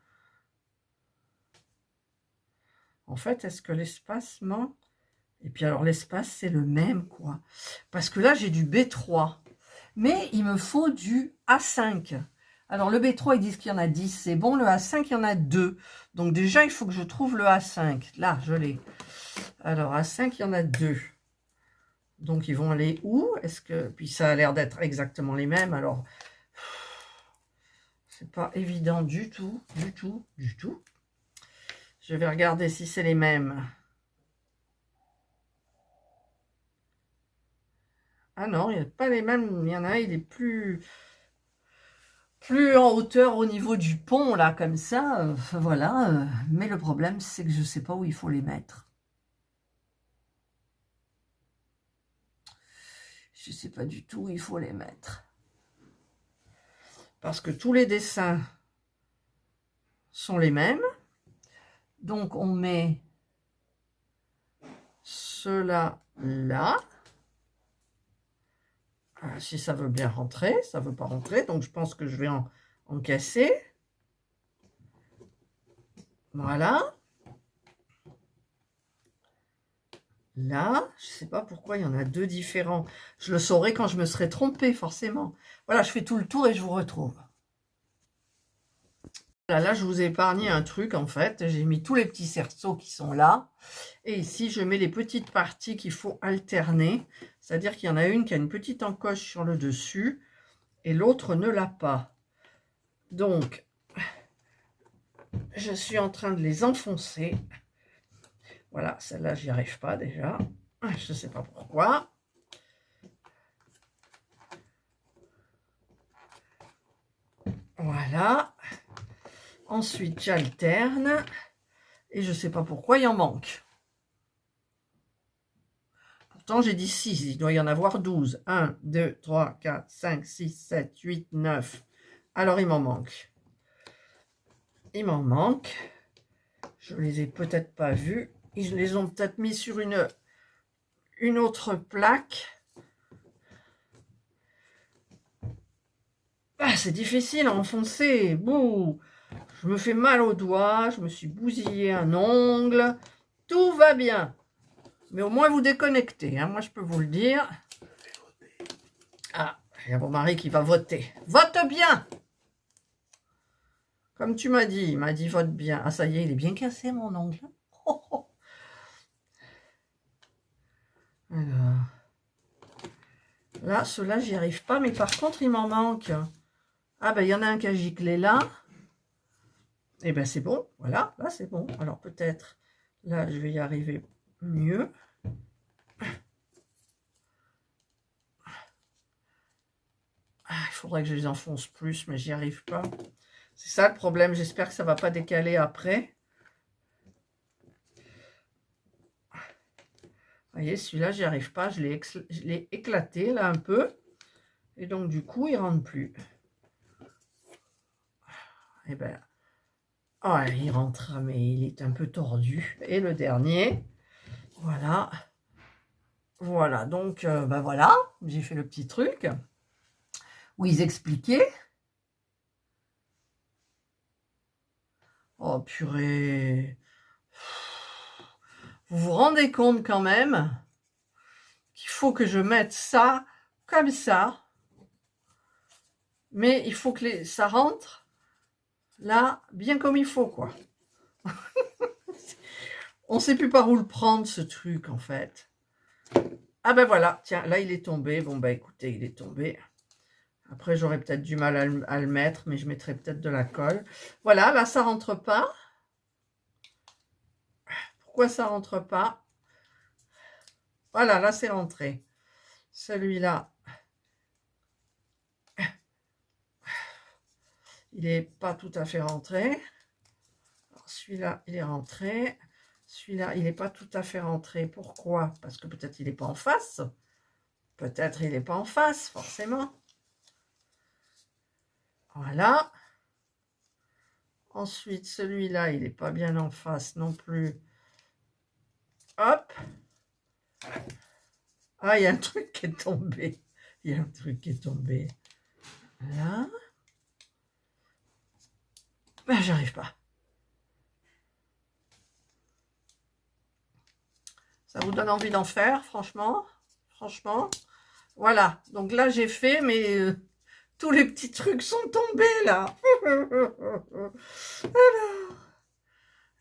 En fait, est-ce que l'espacement... Et puis alors, l'espace, c'est le même, quoi. Parce que là, j'ai du B3. Mais il me faut du A5. Alors, le B3, ils disent qu'il y en a 10. C'est bon, le A5, il y en a 2. Donc, déjà, il faut que je trouve le A5. Là, je l'ai. Alors, A5, il y en a 2. Donc, ils vont aller où? Est-ce que... Puis, ça a l'air d'être exactement les mêmes. Alors, C'est pas évident du tout, du tout, du tout. Je vais regarder si c'est les mêmes. Ah non, il n'y a pas les mêmes. Il y en a un, il est plus en hauteur au niveau du pont, là, comme ça. Voilà. Mais le problème, c'est que je ne sais pas où il faut les mettre. Je ne sais pas du tout où il faut les mettre. Parce que tous les dessins sont les mêmes. Donc, on met cela là. Ah, si ça veut bien rentrer, ça ne veut pas rentrer. Donc, je pense que je vais en casser. Voilà. Là, je ne sais pas pourquoi il y en a deux différents. Je le saurai quand je me serai trompée, forcément. Voilà, je fais tout le tour et je vous retrouve. Là, je vous ai épargné un truc, en fait. J'ai mis tous les petits cerceaux qui sont là. Et ici, je mets les petites parties qu'il faut alterner. C'est-à-dire qu'il y en a une qui a une petite encoche sur le dessus et l'autre ne l'a pas. Donc, je suis en train de les enfoncer. Voilà, celle-là, j'y arrive pas déjà. Je ne sais pas pourquoi. Voilà. Ensuite, j'alterne. Et je ne sais pas pourquoi il en manque. Pourtant, j'ai dit 6. Il doit y en avoir 12. 1, 2, 3, 4, 5, 6, 7, 8, 9. Alors, il m'en manque. Il m'en manque. Je ne les ai peut-être pas vus. Ils les ont peut-être mis sur une autre plaque. Ah, c'est difficile à enfoncer. Bouh, je me fais mal aux doigts. Je me suis bousillé un ongle. Tout va bien. Mais au moins, vous déconnectez. Hein, moi, je peux vous le dire. Ah, il y a mon mari qui va voter. Vote bien! Comme tu m'as dit, il m'a dit vote bien. Ah, ça y est, il est bien cassé, mon ongle. Oh, oh. Alors, là, ceux-là, j'y arrive pas, mais par contre, il m'en manque. Ah, ben, il y en a un qui a giclé là. Et ben, c'est bon. Voilà, là, c'est bon. Alors, peut-être, là, je vais y arriver mieux. Ah, il faudrait que je les enfonce plus, mais j'y arrive pas. C'est ça le problème. J'espère que ça ne va pas décaler après. Vous voyez, celui-là, j'y arrive pas. Je l'ai éclaté, là, un peu. Et donc, du coup, il ne rentre plus. Et ben, oh, il rentre, mais il est un peu tordu. Et le dernier, voilà. Voilà, donc, ben voilà, j'ai fait le petit truc où ils expliquaient. Oh, purée. Vous vous rendez compte quand même qu'il faut que je mette ça comme ça. Mais il faut que ça rentre là, bien comme il faut, quoi. On ne sait plus par où le prendre, ce truc, en fait. Ah ben voilà, tiens, là, il est tombé. Bon, ben écoutez, il est tombé. Après, j'aurais peut-être du mal à le mettre, mais je mettrai peut-être de la colle. Voilà, là, ça rentre pas. Pourquoi ça rentre pas? Voilà, là, c'est rentré. Celui-là, il n'est pas tout à fait rentré. Celui-là, il est rentré. Celui-là, il n'est pas tout à fait rentré. Pourquoi? Parce que peut-être il n'est pas en face. Peut-être il n'est pas en face, forcément. Voilà. Ensuite, celui-là, il n'est pas bien en face non plus. Hop. Ah, il y a un truc qui est tombé. Il y a un truc qui est tombé. Là. Ben, j'arrive pas. Ça vous donne envie d'en faire, franchement? Franchement. Voilà. Donc là, j'ai fait, mais tous les petits trucs sont tombés, là. Alors,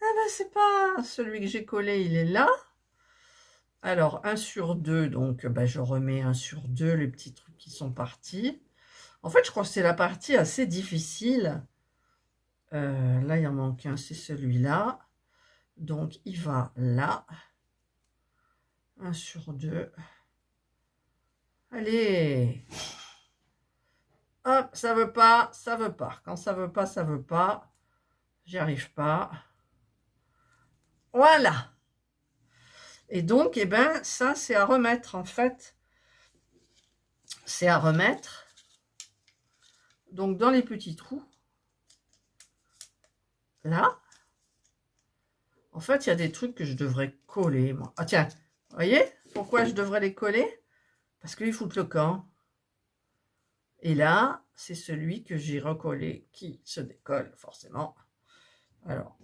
ah ben, c'est pas celui que j'ai collé, il est là. Alors, 1 sur 2, donc ben, je remets 1 sur 2, les petits trucs qui sont partis. En fait, je crois que c'est la partie assez difficile. Là, il en manque un, c'est celui-là. Donc, il va là. 1 sur 2. Allez. Hop, ça veut pas, ça veut pas. Quand ça veut pas, ça veut pas. J'y arrive pas. Voilà. Et donc, eh ben, ça, c'est à remettre, en fait. C'est à remettre. Donc, dans les petits trous. Là. En fait, il y a des trucs que je devrais coller, moi. Ah, tiens, vous voyez pourquoi je devrais les coller? Parce qu'ils foutent le camp. Et là, c'est celui que j'ai recollé qui se décolle, forcément. Alors,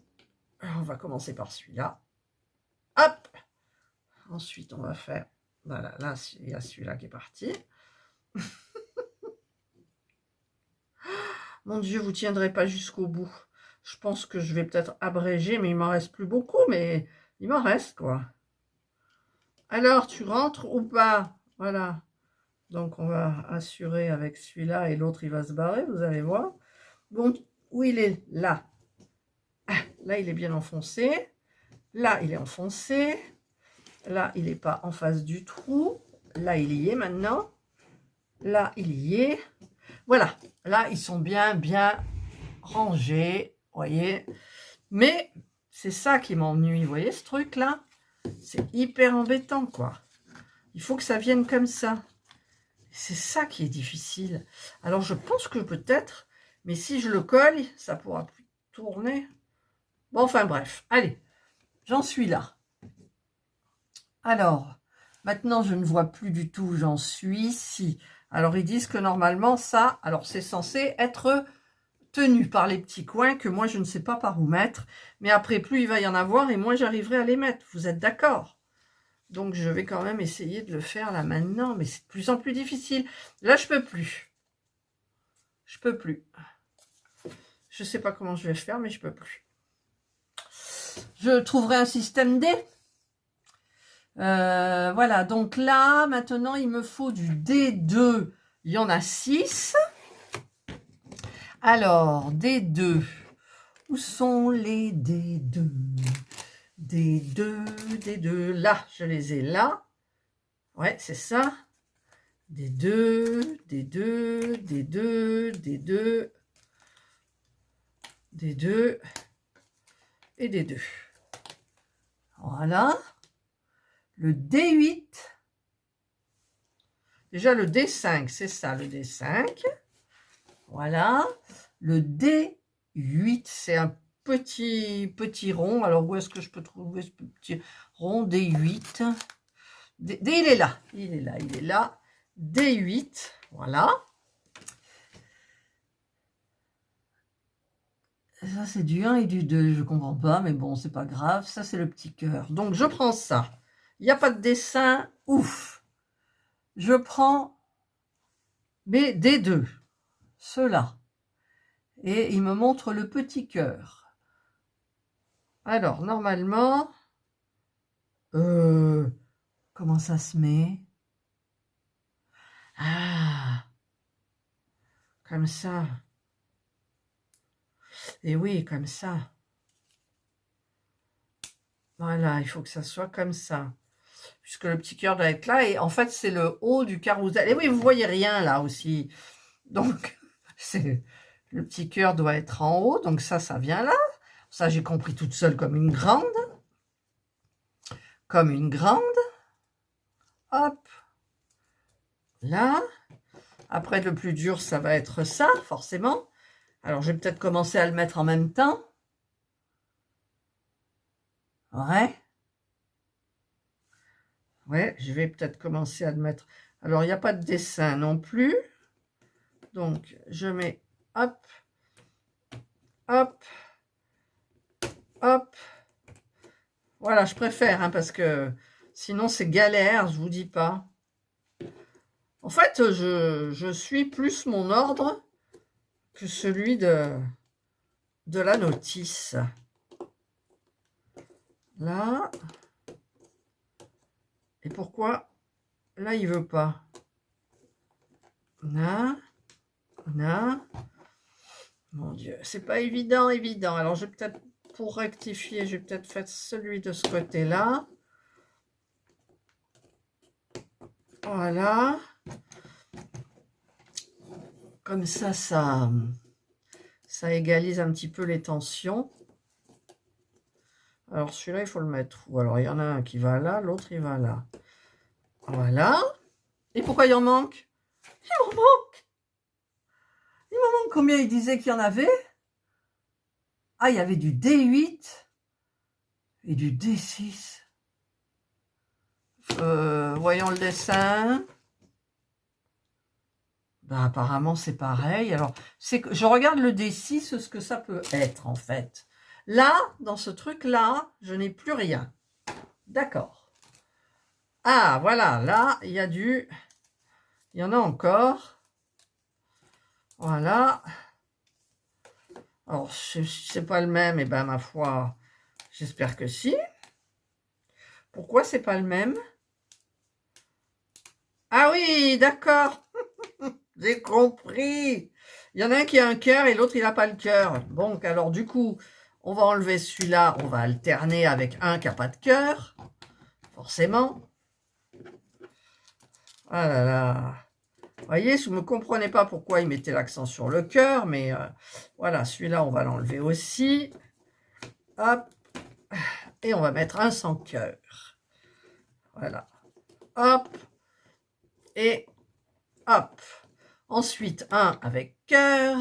on va commencer par celui-là. Hop! Ensuite, on va faire... Voilà, là, il y a celui-là qui est parti. Mon Dieu, vous ne tiendrez pas jusqu'au bout. Je pense que je vais peut-être abréger, mais il m'en reste plus beaucoup, mais il m'en reste, quoi. Alors, tu rentres ou pas? Voilà. Donc, on va assurer avec celui-là et l'autre, il va se barrer, vous allez voir. Bon, où il est? Là. Ah, là, il est bien enfoncé. Là, il est enfoncé. Là, il n'est pas en face du trou. Là, il y est maintenant. Là, il y est. Voilà. Là, ils sont bien rangés. Vous voyez. Mais c'est ça qui m'ennuie. Vous voyez ce truc-là? C'est hyper embêtant, quoi. Il faut que ça vienne comme ça. C'est ça qui est difficile. Alors, je pense que peut-être, mais si je le colle, ça pourra plus tourner. Bon, enfin bref. Allez, j'en suis là. Alors, maintenant, je ne vois plus du tout où j'en suis. Si. Alors, ils disent que normalement, ça, alors c'est censé être tenu par les petits coins que moi, je ne sais pas par où mettre. Mais après, plus il va y en avoir et moins j'arriverai à les mettre. Vous êtes d'accord? Donc, je vais quand même essayer de le faire là maintenant. Mais c'est de plus en plus difficile. Là, je peux plus. Je peux plus. Je ne sais pas comment je vais faire, mais je peux plus. Je trouverai un système D. Voilà, donc là, maintenant, il me faut du D2. Il y en a 6. Alors, D2. Où sont les D2? D2, D2. Là, je les ai là. Ouais, c'est ça. D2, D2, D2, D2, D2 et D2. Voilà. Le D8. Déjà, le D5, c'est ça, le D5. Voilà. Le D8, c'est un petit rond. Alors, où est-ce que je peux trouver ce petit rond? D8. Il est là. Il est là, il est là. D8. Voilà. Ça, c'est du 1 et du 2. Je ne comprends pas, mais bon, c'est pas grave. Ça, c'est le petit cœur. Donc, je prends ça. Il n'y a pas de dessin. Ouf. Je prends mes D2. Ceux-là. Et il me montre le petit cœur. Alors, normalement, comment ça se met? Ah, comme ça. Et oui, comme ça. Voilà, il faut que ça soit comme ça. Puisque le petit cœur doit être là. Et en fait, c'est le haut du carrousel. Et oui, vous voyez rien là aussi. Donc, le petit cœur doit être en haut. Donc ça vient là. Ça, j'ai compris toute seule comme une grande. Comme une grande. Hop. Là. Après, le plus dur, ça va être ça, forcément. Alors, je vais peut-être commencer à le mettre en même temps. Ouais. Ouais, je vais peut-être commencer à le mettre. Alors, il n'y a pas de dessin non plus. Donc, je mets hop, hop, hop. Voilà, je préfère, hein, parce que sinon, c'est galère, je vous dis pas. En fait, je suis plus mon ordre que celui de la notice. Là. Et pourquoi là, il veut pas? Là. Voilà. Mon Dieu, c'est pas évident, évident. Alors, je vais peut-être, pour rectifier, je vais peut-être faire celui de ce côté-là. Voilà. Comme ça égalise un petit peu les tensions. Alors, celui-là, il faut le mettre où? Alors, il y en a un qui va là, l'autre, il va là. Voilà. Et pourquoi il en manque? Il m'en manque. Il m'en manque combien il disait qu'il y en avait? Ah, il y avait du D8 et du D6. Voyons le dessin. Ben, apparemment, c'est pareil. Alors, je regarde le D6, ce que ça peut être, en fait. Là, dans ce truc-là, je n'ai plus rien. D'accord. Ah, voilà. Là, il y a il y en a encore. Voilà. Alors, si c'est pas le même, et ben, ma foi, j'espère que si. Pourquoi c'est pas le même? Ah oui, d'accord. J'ai compris. Il y en a un qui a un cœur et l'autre, il n'a pas le cœur. Donc, alors, du coup, on va enlever celui-là. On va alterner avec un qui n'a pas de cœur. Forcément. Ah là là. Vous voyez, je ne me comprenais pas pourquoi il mettait l'accent sur le cœur. Mais voilà, celui-là, on va l'enlever aussi. Hop. Et on va mettre un sans cœur. Voilà. Hop. Et hop. Ensuite, un avec cœur.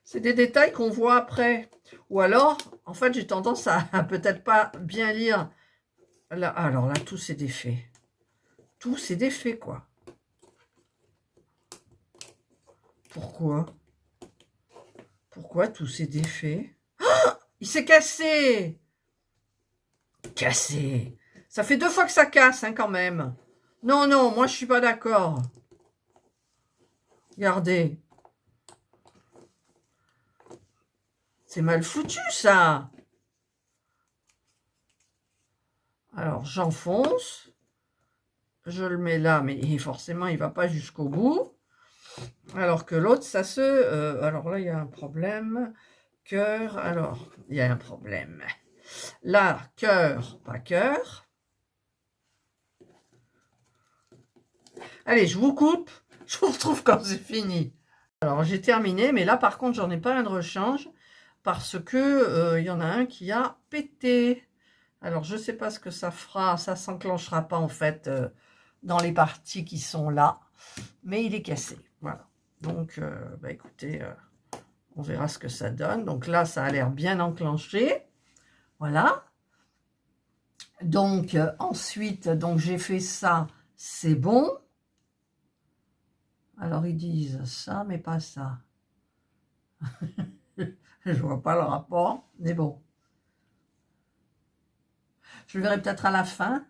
C'est des détails qu'on voit après. Ou alors, en fait, j'ai tendance à peut-être pas bien lire. Là, alors là, tout c'est défait. Tout c'est défait, quoi. Pourquoi? Pourquoi tout s'est défait? Oh, il s'est cassé! Cassé! Ça fait 2 fois que ça casse, hein, quand même. Non, non, moi, je suis pas d'accord. Regardez. C'est mal foutu, ça. Alors, j'enfonce. Je le mets là, mais forcément, il ne va pas jusqu'au bout. Alors que l'autre, ça se... alors là, il y a un problème. Cœur, alors, il y a un problème. Là, cœur, pas cœur. Allez, je vous coupe. Je vous retrouve quand c'est fini. Alors, j'ai terminé, mais là, par contre, j'en ai pas un de rechange parce que il y en a un qui a pété. Alors, je ne sais pas ce que ça fera. Ça s'enclenchera pas, en fait, dans les parties qui sont là. Mais il est cassé. Voilà. Donc, bah, écoutez, on verra ce que ça donne. Donc là, ça a l'air bien enclenché. Voilà. Donc, ensuite, donc j'ai fait ça. C'est bon. Alors, ils disent ça, mais pas ça. Je vois pas le rapport, mais bon. Je le verrai peut-être à la fin.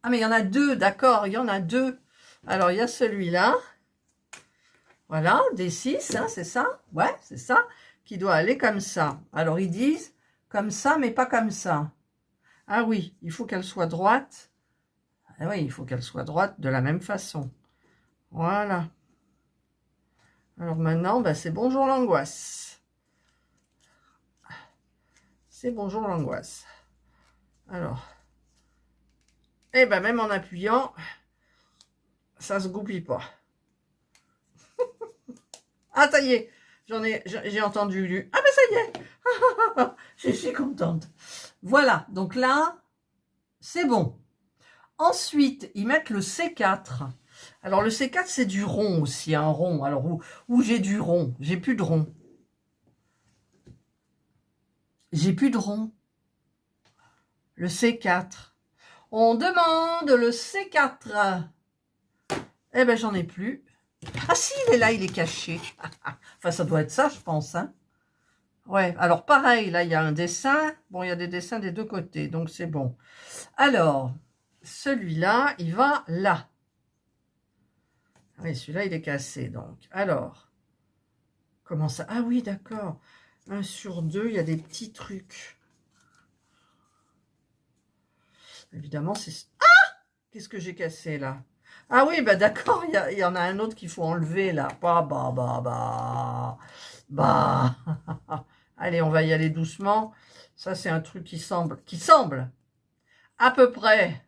Ah, mais il y en a deux, d'accord, il y en a deux. Alors, il y a celui-là. Voilà, D6, hein, c'est ça? Ouais, c'est ça. Qui doit aller comme ça. Alors, ils disent comme ça, mais pas comme ça. Ah oui, il faut qu'elle soit droite. Ah oui, il faut qu'elle soit droite de la même façon. Voilà. Alors maintenant, bah, c'est bonjour l'angoisse. C'est bonjour l'angoisse. Alors, et ben même en appuyant, ça se goupille pas. Ah, ça y est, j'ai entendu lu. Ah, ben ça y est, je suis contente. Voilà, donc là, c'est bon. Ensuite, ils mettent le C4. Alors, le C4, c'est du rond aussi, un rond. Alors, où j'ai du rond? J'ai plus de rond. J'ai plus de rond. Le C4. On demande le C4. Eh ben, j'en ai plus. Ah si, il est là, il est caché. Enfin, ça doit être ça, je pense. Hein. Ouais, alors pareil, là, il y a un dessin. Bon, il y a des dessins des deux côtés, donc c'est bon. Alors, celui-là, il va là. Oui, celui-là, il est cassé, donc. Alors, comment ça? Ah oui, d'accord. 1 sur 2, il y a des petits trucs. Évidemment, c'est... Ah! Qu'est-ce que j'ai cassé là? Ah oui, bah d'accord, il y en a un autre qu'il faut enlever là. Bah. Allez, on va y aller doucement. Ça, c'est un truc qui semble à peu près.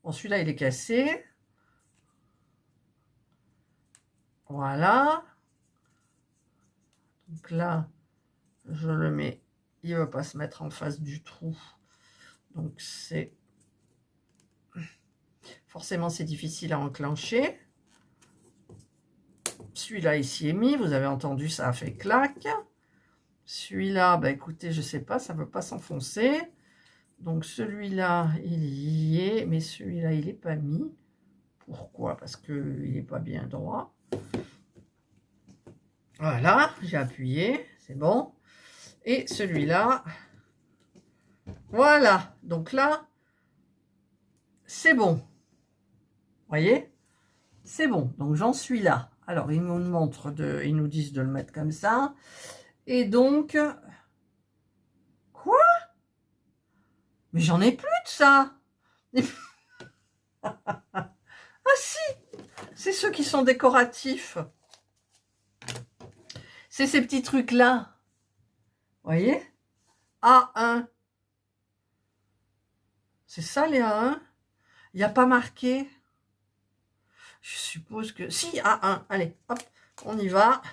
Bon, celui-là, il est cassé. Voilà. Donc là, je le mets. Il ne va pas se mettre en face du trou. Donc c'est... Forcément, c'est difficile à enclencher. Celui-là, ici est mis. Vous avez entendu, ça a fait clac. Celui-là, bah écoutez, je ne sais pas, ça ne veut pas s'enfoncer. Donc celui-là, il y est. Mais celui-là, il n'est pas mis. Pourquoi? Parce qu'il n'est pas bien droit. Voilà, j'ai appuyé. C'est bon. Et celui-là, voilà. Donc là, c'est bon. Voyez? C'est bon. Donc j'en suis là. Alors, ils nous montrent ils nous disent de le mettre comme ça. Et donc, quoi? Mais j'en ai plus de ça. Ah si, c'est ceux qui sont décoratifs. C'est ces petits trucs-là. Voyez? A1. C'est ça les A1? Il n'y a pas marqué. Je suppose que... Si, A1. Allez, hop, on y va.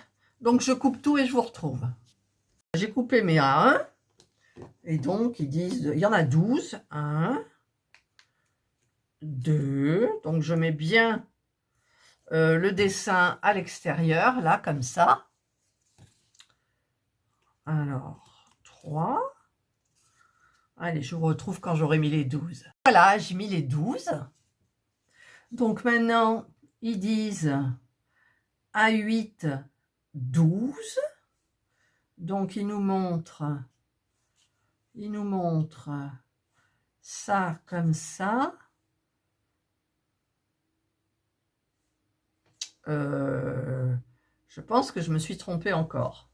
Donc, je coupe tout et je vous retrouve. J'ai coupé mes A1. Et donc, ils disent... Il y en a 12. 1, 2. Donc, je mets bien le dessin à l'extérieur, là, comme ça. Alors, 3. Allez, je vous retrouve quand j'aurai mis les 12. Voilà, j'ai mis les 12. Donc, maintenant, ils disent A8, 12. Donc, ils nous montrent ça comme ça. Je pense que je me suis trompée encore.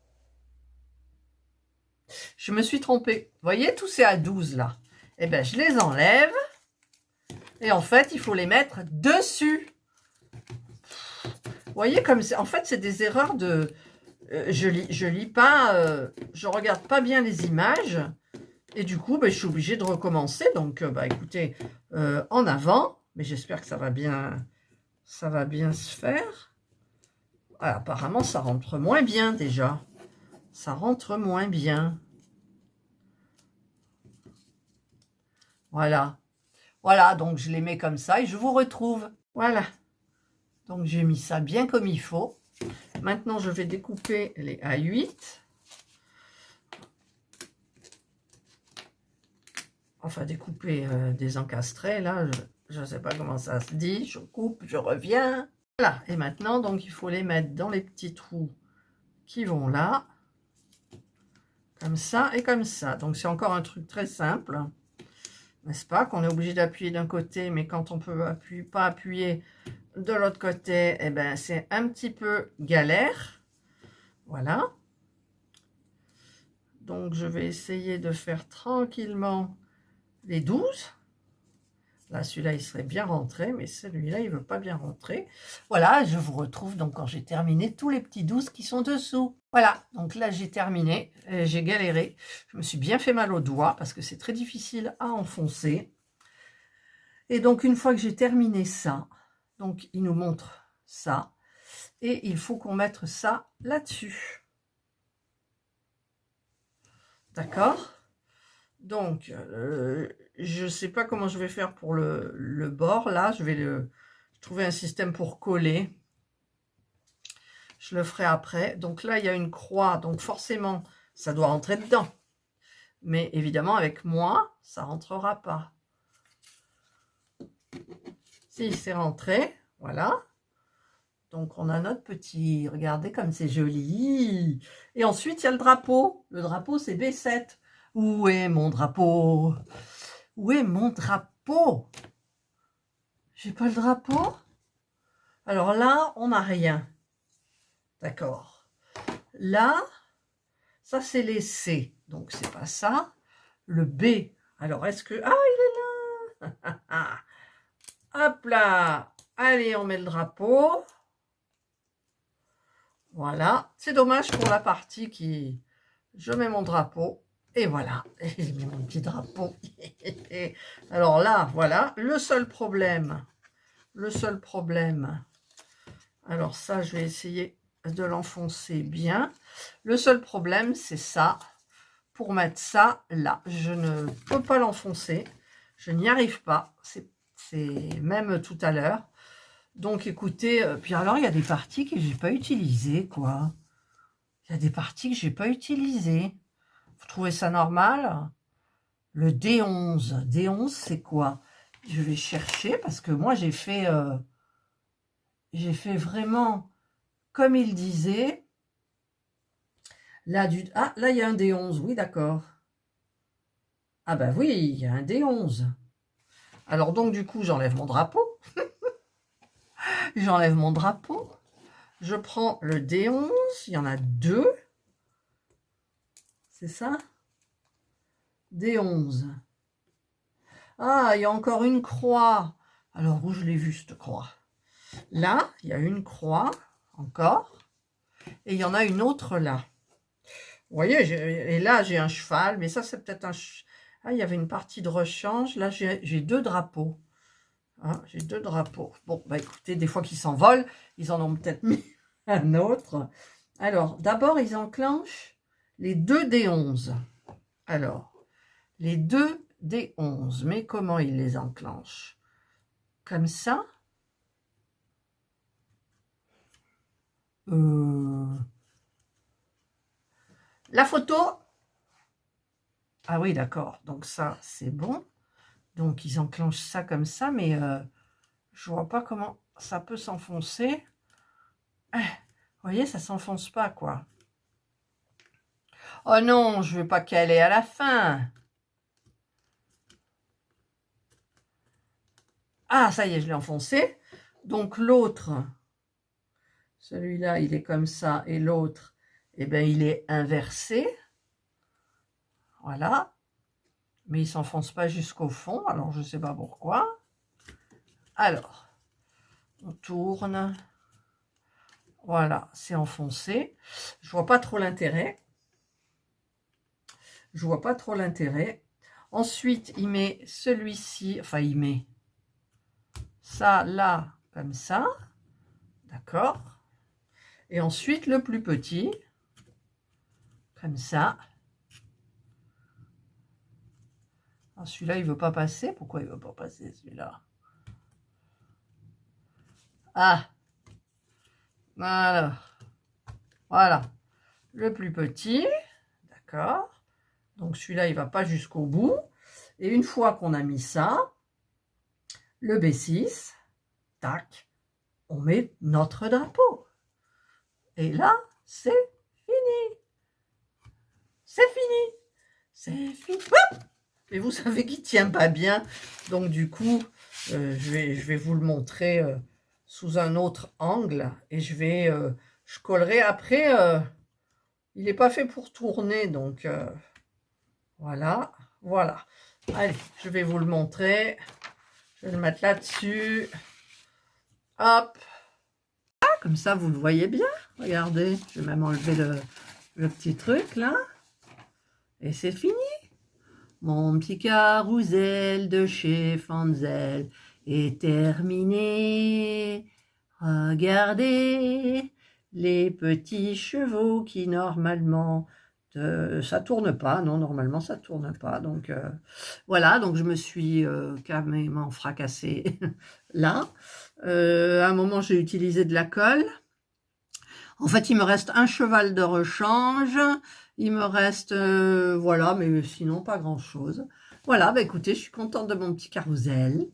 Je me suis trompée. Vous voyez, tous ces A12 là. Eh bien, je les enlève. Et en fait, il faut les mettre dessus. Vous voyez, comme c'est... En fait, c'est des erreurs de... je lis pas... je regarde pas bien les images. Et du coup, je suis obligée de recommencer. Donc, écoutez, en avant. Mais j'espère que ça va bien se faire. Ah, apparemment, ça rentre moins bien déjà. Ça rentre moins bien. Voilà. Voilà, donc je les mets comme ça et je vous retrouve. Voilà. Donc j'ai mis ça bien comme il faut. Maintenant, je vais découper les A8. Enfin, découper, désencastrer, là, je ne sais pas comment ça se dit. Je coupe, je reviens. Voilà. Et maintenant, donc, il faut les mettre dans les petits trous qui vont là. Comme ça et comme ça. Donc, c'est encore un truc très simple. N'est-ce pas? Qu'on est obligé d'appuyer d'un côté, mais quand on peut pas appuyer de l'autre côté, eh ben, c'est un petit peu galère. Voilà. Donc, je vais essayer de faire tranquillement les 12. Là, celui-là, il serait bien rentré, mais celui-là, il ne veut pas bien rentrer. Voilà, je vous retrouve donc quand j'ai terminé tous les petits 12 qui sont dessous. Voilà, donc là, j'ai terminé. J'ai galéré. Je me suis bien fait mal aux doigts parce que c'est très difficile à enfoncer. Et donc, une fois que j'ai terminé ça, donc, il nous montre ça. Et il faut qu'on mette ça là-dessus. D'accord? Donc, je ne sais pas comment je vais faire pour le bord. Là, je vais trouver un système pour coller. Je le ferai après. Donc là, il y a une croix. Donc forcément, ça doit rentrer dedans. Mais évidemment, avec moi, ça ne rentrera pas. Si, c'est rentré. Voilà. Donc, on a notre petit... Regardez comme c'est joli. Et ensuite, il y a le drapeau. Le drapeau, c'est B7. Où est mon drapeau? Où est mon drapeau? J'ai pas le drapeau? Alors là, on n'a rien. D'accord. Là, ça, c'est les C. Donc, c'est pas ça. Le B. Alors, est-ce que... Ah, il est là. Hop là. Allez, on met le drapeau. Voilà. C'est dommage pour la partie qui... Je mets mon drapeau. Et voilà. Et je mets mon petit drapeau. Alors là, voilà. Le seul problème. Alors ça, je vais essayer de l'enfoncer bien. Le seul problème, c'est ça. Pour mettre ça là, je ne peux pas l'enfoncer. Je n'y arrive pas. C'est même tout à l'heure. Donc écoutez, puis alors il y a des parties que j'ai pas utilisées, quoi. Il y a des parties que j'ai pas utilisées. Vous trouvez ça normal? Le D11. D11, c'est quoi? Je vais chercher parce que moi j'ai fait vraiment comme il disait. Là, là il y a un D11, oui d'accord. Ah bah oui, il y a un D11. Alors donc du coup j'enlève mon drapeau. J'enlève mon drapeau. Je prends le D11. Il y en a deux. C'est ça? D11. Ah, il y a encore une croix. Alors, où je l'ai vue, cette croix? Là, il y a une croix, encore. Et il y en a une autre là. Vous voyez, et là, j'ai un cheval. Mais ça, c'est peut-être un... Ah, il y avait une partie de rechange. Là, j'ai deux drapeaux. Hein, j'ai deux drapeaux. Bon, bah écoutez, des fois qu'ils s'envolent, ils en ont peut-être mis un autre. Alors, d'abord, ils enclenchent les deux D11. Alors, les deux D11. Mais comment ils les enclenchent? Comme ça? La photo? Ah oui, d'accord. Donc ça, c'est bon. Donc, ils enclenchent ça comme ça, mais je vois pas comment ça peut s'enfoncer. Vous voyez, ça s'enfonce pas, quoi. Oh non, je veux pas qu'elle ait à la fin. Ah, ça y est, je l'ai enfoncé. Donc, l'autre, celui-là, il est comme ça, et l'autre, eh bien, il est inversé. Voilà. Mais il ne s'enfonce pas jusqu'au fond, alors je ne sais pas pourquoi. Alors, on tourne. Voilà, c'est enfoncé. Je vois pas trop l'intérêt. Je vois pas trop l'intérêt. Ensuite, il met celui-ci, enfin, il met ça là, comme ça. D'accord. Et ensuite, le plus petit, comme ça. Celui-là, il ne veut pas passer. Pourquoi il ne veut pas passer, celui-là? Ah, voilà. Le plus petit, d'accord. Donc, celui-là, il ne va pas jusqu'au bout. Et une fois qu'on a mis ça, le B6, tac, on met notre drapeau. Et là, c'est fini. C'est fini. C'est fini. Hop! Et vous savez qu'il ne tient pas bien. Donc, du coup, je vais vous le montrer sous un autre angle. Et je collerai après. Il n'est pas fait pour tourner. Donc, voilà. Voilà. Allez, je vais vous le montrer. Je vais le mettre là-dessus. Hop. Ah, comme ça, vous le voyez bien. Regardez, je vais même enlever le petit truc, là. Et c'est fini. Mon petit carrousel de chez Fanzel est terminé. Regardez les petits chevaux qui, normalement... ça tourne pas, non, normalement ça tourne pas, donc voilà, donc je me suis carrément fracassée là. À un moment j'ai utilisé de la colle. En fait il me reste un cheval de rechange, il me reste voilà, mais sinon pas grand chose. Voilà, bah écoutez, je suis contente de mon petit carrousel.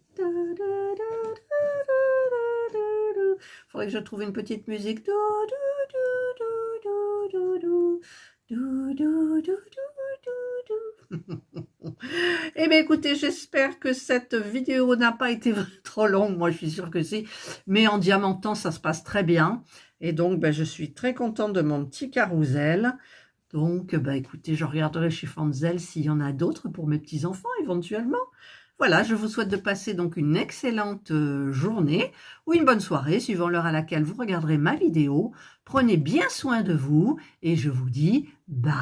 Faudrait que je trouve une petite musique. Eh bien écoutez, j'espère que cette vidéo n'a pas été trop longue, moi je suis sûre que si, mais en diamantant ça se passe très bien, et donc ben, je suis très contente de mon petit carrousel. Donc ben, écoutez, je regarderai chez Fanzel s'il y en a d'autres pour mes petits enfants éventuellement. Voilà. Voilà, je vous souhaite de passer donc une excellente journée ou une bonne soirée, suivant l'heure à laquelle vous regarderez ma vidéo. Prenez bien soin de vous et je vous dis bye.